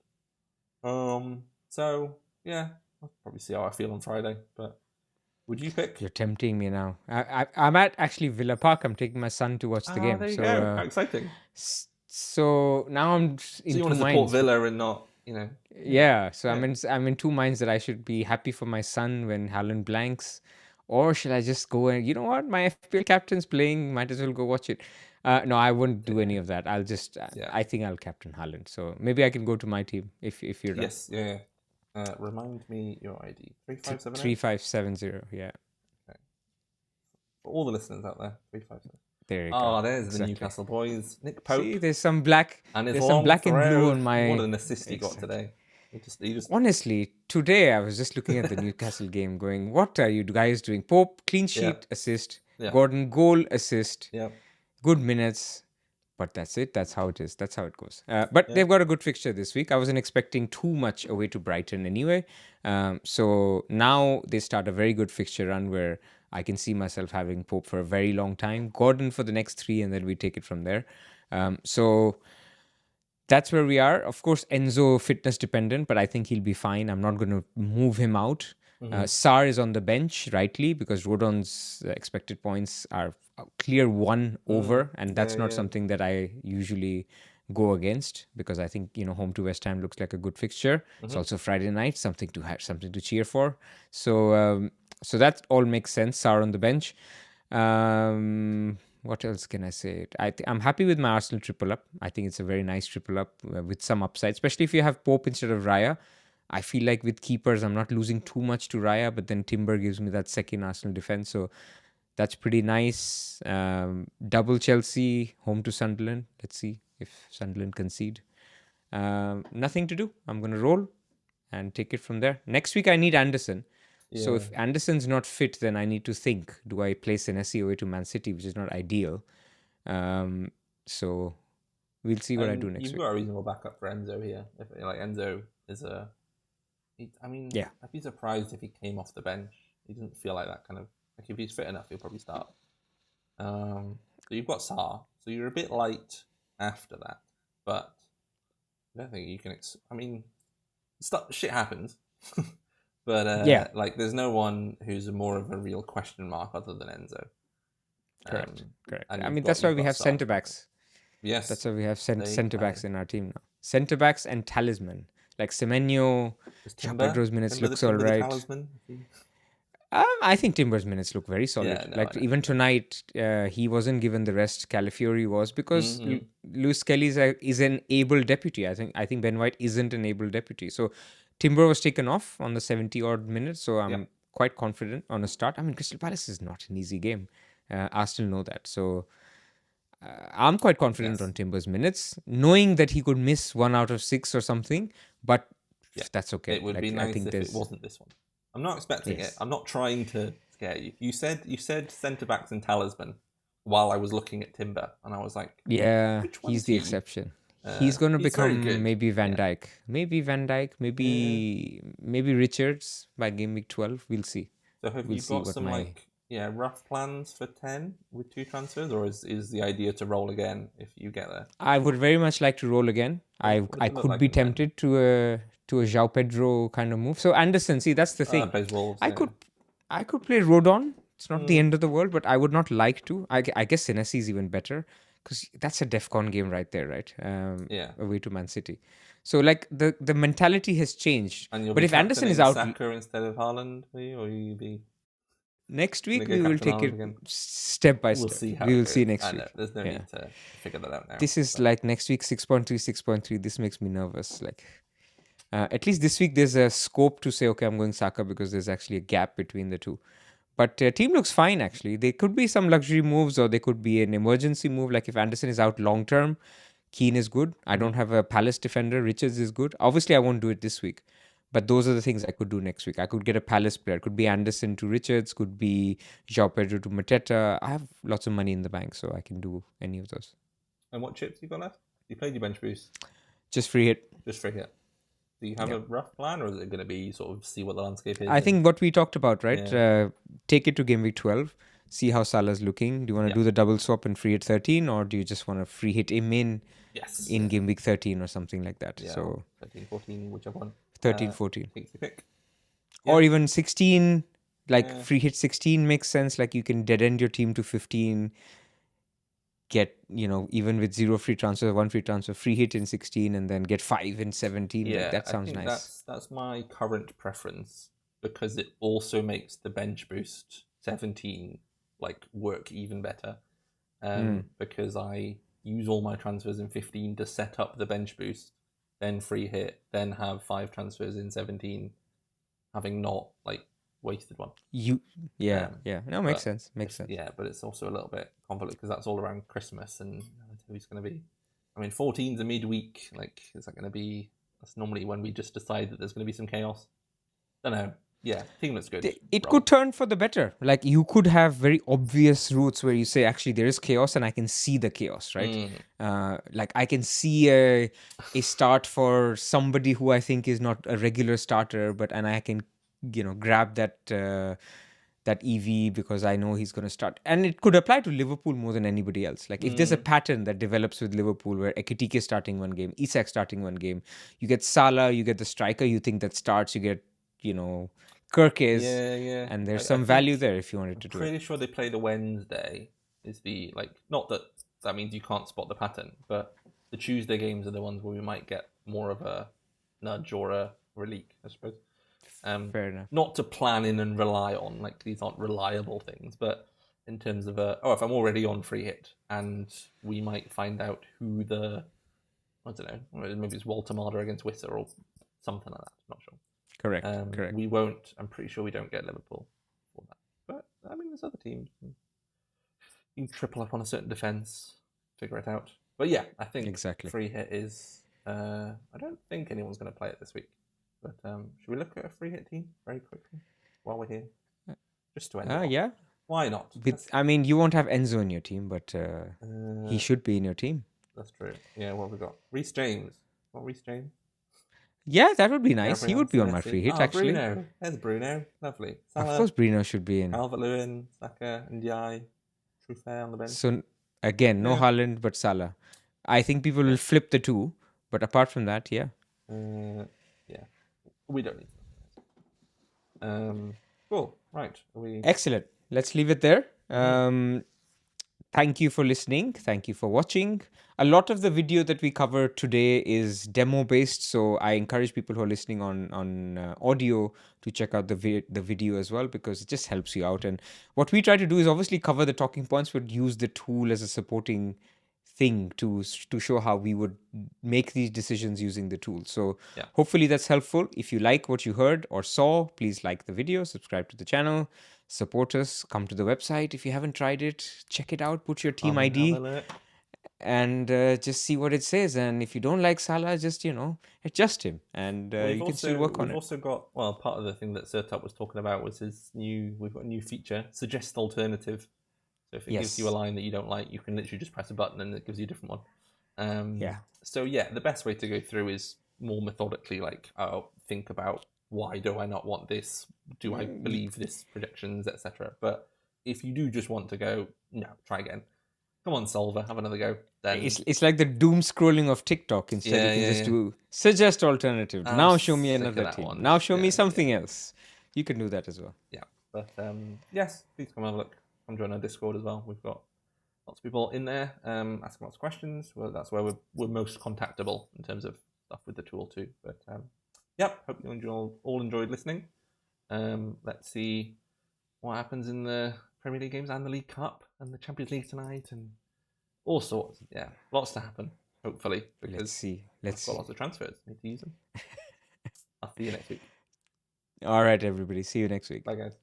[SPEAKER 2] So yeah, I'll probably see how I feel on Friday. But would you pick?
[SPEAKER 1] You're tempting me now. I'm at actually Villa Park. I'm taking my son to watch the game.
[SPEAKER 2] There you go. How exciting!
[SPEAKER 1] So now I'm in
[SPEAKER 2] so you
[SPEAKER 1] two
[SPEAKER 2] want to support
[SPEAKER 1] minds.
[SPEAKER 2] Villa and not,
[SPEAKER 1] Yeah. So I'm in two minds that I should be happy for my son when Haaland blanks, or should I just go and what, my FPL captain's playing, might as well go watch it. No, I wouldn't do any of that. I'll just I think I'll captain Haaland. So maybe I can go to my team if you're done.
[SPEAKER 2] Yes. Yeah. Remind me your ID. 3570?
[SPEAKER 1] 3570, yeah.
[SPEAKER 2] Okay. For all the listeners out there, 357.
[SPEAKER 1] There you go.
[SPEAKER 2] Oh, there's the Newcastle boys. Nick Pope.
[SPEAKER 1] See, there's some black and black and blue on my.
[SPEAKER 2] What an assist he got today. He just...
[SPEAKER 1] Honestly, today I was just looking at the Newcastle game going, what are you guys doing? Pope, clean sheet, assist. Gordon, goal, assist. Good minutes. But that's it. That's how it is. That's how it goes. But they've got a good fixture this week. I wasn't expecting too much away to Brighton anyway. So now they start a very good fixture run where I can see myself having Pope for a very long time. Gordon for the next 3, and then we take it from there. So that's where we are. Of course, Enzo fitness dependent, but I think he'll be fine. I'm not going to move him out. Sarr is on the bench, rightly, because Rodon's expected points are clear 1 over, and that's not something that I usually go against, because I think home to West Ham looks like a good fixture. It's also Friday night, something to cheer for. So that all makes sense. Sarr on the bench. What else can I say? I'm happy with my Arsenal triple up. I think it's a very nice triple up with some upside, especially if you have Pope instead of Raya. I feel like with keepers, I'm not losing too much to Raya, but then Timber gives me that second Arsenal defense. So that's pretty nice. Double Chelsea, home to Sunderland. Let's see if Sunderland concede. Nothing to do. I'm going to roll and take it from there. Next week, I need Anderson. Yeah. So if Anderson's not fit, then I need to think, do I place an SE away to Man City, which is not ideal. So we'll see what I do next week.
[SPEAKER 2] You've got a reasonable backup for Enzo here. Enzo is I'd be surprised if he came off the bench. He doesn't feel like that kind of... Like, if he's fit enough, he'll probably start. So you've got Saar. So you're a bit light after that. But I don't think you can... shit happens. But, there's no one who's more of a real question mark other than Enzo.
[SPEAKER 1] Correct. That's why we have centre-backs.
[SPEAKER 2] Yes.
[SPEAKER 1] That's why we have centre-backs in our team now. Centre-backs and talisman. Like Semenyo, Pedro's minutes looks all right. I think Timber's minutes look very solid. Even tonight, he wasn't given the rest Calafiori was, because Lewis Kelly is an able deputy. I think Ben White isn't an able deputy. So Timber was taken off on the 70-odd minutes. So I'm quite confident on a start. Crystal Palace is not an easy game. Arsenal know that. So I'm quite confident on Timber's minutes, knowing that he could miss 1 out of 6 or something. But that's okay.
[SPEAKER 2] It would be nice if it wasn't this one. I'm not expecting it. I'm not trying to scare you. You said centre-backs and talisman while I was looking at Timber, and I was like,
[SPEAKER 1] yeah, he's the exception. He's going to
[SPEAKER 2] He's very
[SPEAKER 1] become
[SPEAKER 2] good.
[SPEAKER 1] maybe Van
[SPEAKER 2] Yeah.
[SPEAKER 1] Dijk. Maybe Van Dijk. Maybe Richards by game week 12. We'll see.
[SPEAKER 2] So have
[SPEAKER 1] We'll
[SPEAKER 2] you
[SPEAKER 1] see
[SPEAKER 2] got
[SPEAKER 1] what
[SPEAKER 2] some
[SPEAKER 1] my...
[SPEAKER 2] rough plans for 10 with 2 transfers, or is the idea to roll again if you get there?
[SPEAKER 1] I would very much like to roll again.
[SPEAKER 2] What does
[SPEAKER 1] I
[SPEAKER 2] it look
[SPEAKER 1] could
[SPEAKER 2] like
[SPEAKER 1] be
[SPEAKER 2] in 10?
[SPEAKER 1] tempted to a João Pedro kind of move. So Anderson, see, that's the thing.
[SPEAKER 2] Plays Wolves.
[SPEAKER 1] I
[SPEAKER 2] Yeah.
[SPEAKER 1] could play Rodon. It's not the
[SPEAKER 2] Mm.
[SPEAKER 1] end of the world, but I would not like to. I guess Senesi is even better because that's a DEFCON game right there, right?
[SPEAKER 2] Yeah.
[SPEAKER 1] Away to Man City. So like the mentality has changed.
[SPEAKER 2] And you'll
[SPEAKER 1] But
[SPEAKER 2] be
[SPEAKER 1] if Anderson is
[SPEAKER 2] captaining
[SPEAKER 1] out
[SPEAKER 2] Saka instead of Haaland, will you? Or you be
[SPEAKER 1] next
[SPEAKER 2] going
[SPEAKER 1] week,
[SPEAKER 2] to go
[SPEAKER 1] we will
[SPEAKER 2] captain
[SPEAKER 1] take
[SPEAKER 2] Haaland
[SPEAKER 1] it
[SPEAKER 2] again?
[SPEAKER 1] step by
[SPEAKER 2] We'll
[SPEAKER 1] step.
[SPEAKER 2] see how
[SPEAKER 1] We
[SPEAKER 2] it
[SPEAKER 1] will see
[SPEAKER 2] goes.
[SPEAKER 1] next
[SPEAKER 2] I know.
[SPEAKER 1] week.
[SPEAKER 2] There's no
[SPEAKER 1] Yeah.
[SPEAKER 2] need to figure that out now.
[SPEAKER 1] This is
[SPEAKER 2] but
[SPEAKER 1] like next week 6.3, 6.3. This makes me nervous. Like at least this week there's a scope to say, okay, I'm going Saka because there's actually a gap between the two. But team looks fine actually. There could be some luxury moves or there could be an emergency move. Like if Anderson is out long term, Keane is good. I don't have a Palace defender. Richards is good. Obviously, I won't do it this week. But those are the things I could do next week. I could get a Palace player. Could be Anderson to Richards. Could be João Pedro to Mateta. I have lots of money in the bank, so I can do any of those.
[SPEAKER 2] And what chips you got left? You played your bench boost.
[SPEAKER 1] Just free hit.
[SPEAKER 2] Just for it. Do you have a rough plan, or is it going to be sort of see what the landscape is?
[SPEAKER 1] I think what we talked about, right?
[SPEAKER 2] Yeah.
[SPEAKER 1] Take it to game week 12. See how Salah's looking. Do you want to do the double swap and free hit 13, or do you just want to free hit him in game week 13 or something like that?
[SPEAKER 2] Yeah,
[SPEAKER 1] So
[SPEAKER 2] 13, 14, whichever one.
[SPEAKER 1] 13, 14.
[SPEAKER 2] Take your pick.
[SPEAKER 1] Or even 16, like free hit 16 makes sense. Like you can dead end your team to 15, get, even with 0 free transfer, 1 free transfer, free hit in 16, and then get 5 in 17.
[SPEAKER 2] Yeah,
[SPEAKER 1] like, that sounds
[SPEAKER 2] I think
[SPEAKER 1] nice.
[SPEAKER 2] That's my current preference because it also makes the bench boost 17 work even better. Because I use all my transfers in 15 to set up the bench boost, then free hit, then have 5 transfers in 17, having not wasted one.
[SPEAKER 1] No, makes sense. Makes sense.
[SPEAKER 2] Yeah, but it's also a little bit convoluted because that's all around Christmas and who's going to be. I mean, 14's a midweek. Is that going to be? That's normally when we just decide that there's going to be some chaos. Don't know. Yeah, team looks good.
[SPEAKER 1] It could turn for the better. Like you could have very obvious routes where you say, actually, there is chaos, and I can see the chaos, right? Like I can see a start for somebody who I think is not a regular starter, and I can, grab that EV because I know he's going to start. And it could apply to Liverpool more than anybody else. Like if there's a pattern that develops with Liverpool where Ekitike starting one game, Isak starting one game, you get Salah, you get the striker you think that starts, you get, Kirkes, and there's some value there if you wanted to do it.
[SPEAKER 2] I'm pretty sure they play the Wednesday. Is the not that means you can't spot the pattern, but the Tuesday games are the ones where we might get more of a nudge or a relique, I suppose.
[SPEAKER 1] Fair enough.
[SPEAKER 2] Not to plan in and rely on, these aren't reliable things, but in terms of if I'm already on free hit and we might find out who I don't know, maybe it's Walter Marder against Wissa or something like that. I'm not sure.
[SPEAKER 1] Correct.
[SPEAKER 2] We won't. I'm pretty sure we don't get Liverpool for that. But I mean, there's other teams. You can triple up on a certain defense, figure it out. But yeah, I think
[SPEAKER 1] exactly
[SPEAKER 2] free hit is. I don't think anyone's going to play it this week. But should we look at a free hit team very quickly while we're here, just to end it off?
[SPEAKER 1] Yeah.
[SPEAKER 2] Why not?
[SPEAKER 1] I mean, you won't have Enzo in your team, but he should be in your team.
[SPEAKER 2] That's true. Yeah. What have we got? Reece James. What Reece James?
[SPEAKER 1] Yeah, that would be nice. He would be on my free hit, actually.
[SPEAKER 2] Bruno. There's Bruno. Lovely. Salah,
[SPEAKER 1] of course, Bruno should be in.
[SPEAKER 2] Calvert-Lewin, Saka, and Ndiaye. Truffert on the bench.
[SPEAKER 1] So, again, no Haaland, but Salah. I think people will flip the two, but apart from that, yeah.
[SPEAKER 2] We don't need to. Cool. Right.
[SPEAKER 1] Excellent. Let's leave it there. Thank you for listening. Thank you for watching. A lot of the video that we cover today is demo based, so I encourage people who are listening on audio to check out the video as well, because it just helps you out. And what we try to do is obviously cover the talking points, but use the tool as a supporting thing to show how we would make these decisions using the tool. So hopefully that's helpful. If you like what you heard or saw, please like the video, subscribe to the channel, support us, come to the website. If you haven't tried it, check it out, put your team ID and just see what it says. And if you don't like Salah, just, adjust him and you can still work on it.
[SPEAKER 2] We've also got, part of the thing that Sertup was talking about was we've got a new feature, suggest alternative. So if it gives you a line that you don't like, you can literally just press a button and it gives you a different one.
[SPEAKER 1] Yeah.
[SPEAKER 2] So yeah, the best way to go through is more methodically, like, think about why do I not want this? Do I believe this projections, etc. But if you do just want to go, no, try again. Come on, solver, have another go. Then
[SPEAKER 1] It's like the doom scrolling of TikTok. Instead, you can just do suggest alternative.
[SPEAKER 2] I'm
[SPEAKER 1] Now show me
[SPEAKER 2] sick of
[SPEAKER 1] another
[SPEAKER 2] that
[SPEAKER 1] team.
[SPEAKER 2] one.
[SPEAKER 1] Now show me
[SPEAKER 2] Yeah.
[SPEAKER 1] something else. You can do that as well.
[SPEAKER 2] Yeah, but yes, please come have a look. Come join our Discord as well. We've got lots of people in there asking lots of questions. Well, that's where we're most contactable in terms of stuff with the tool too. But yep, hope you all enjoyed listening. Let's see what happens in the Premier League games and the League Cup and the Champions League tonight and all sorts. Yeah, lots to happen, hopefully, because
[SPEAKER 1] Let's see.
[SPEAKER 2] I've got lots of transfers. Need to use them. I'll see you next week.
[SPEAKER 1] All right, everybody. See you next week.
[SPEAKER 2] Bye, guys.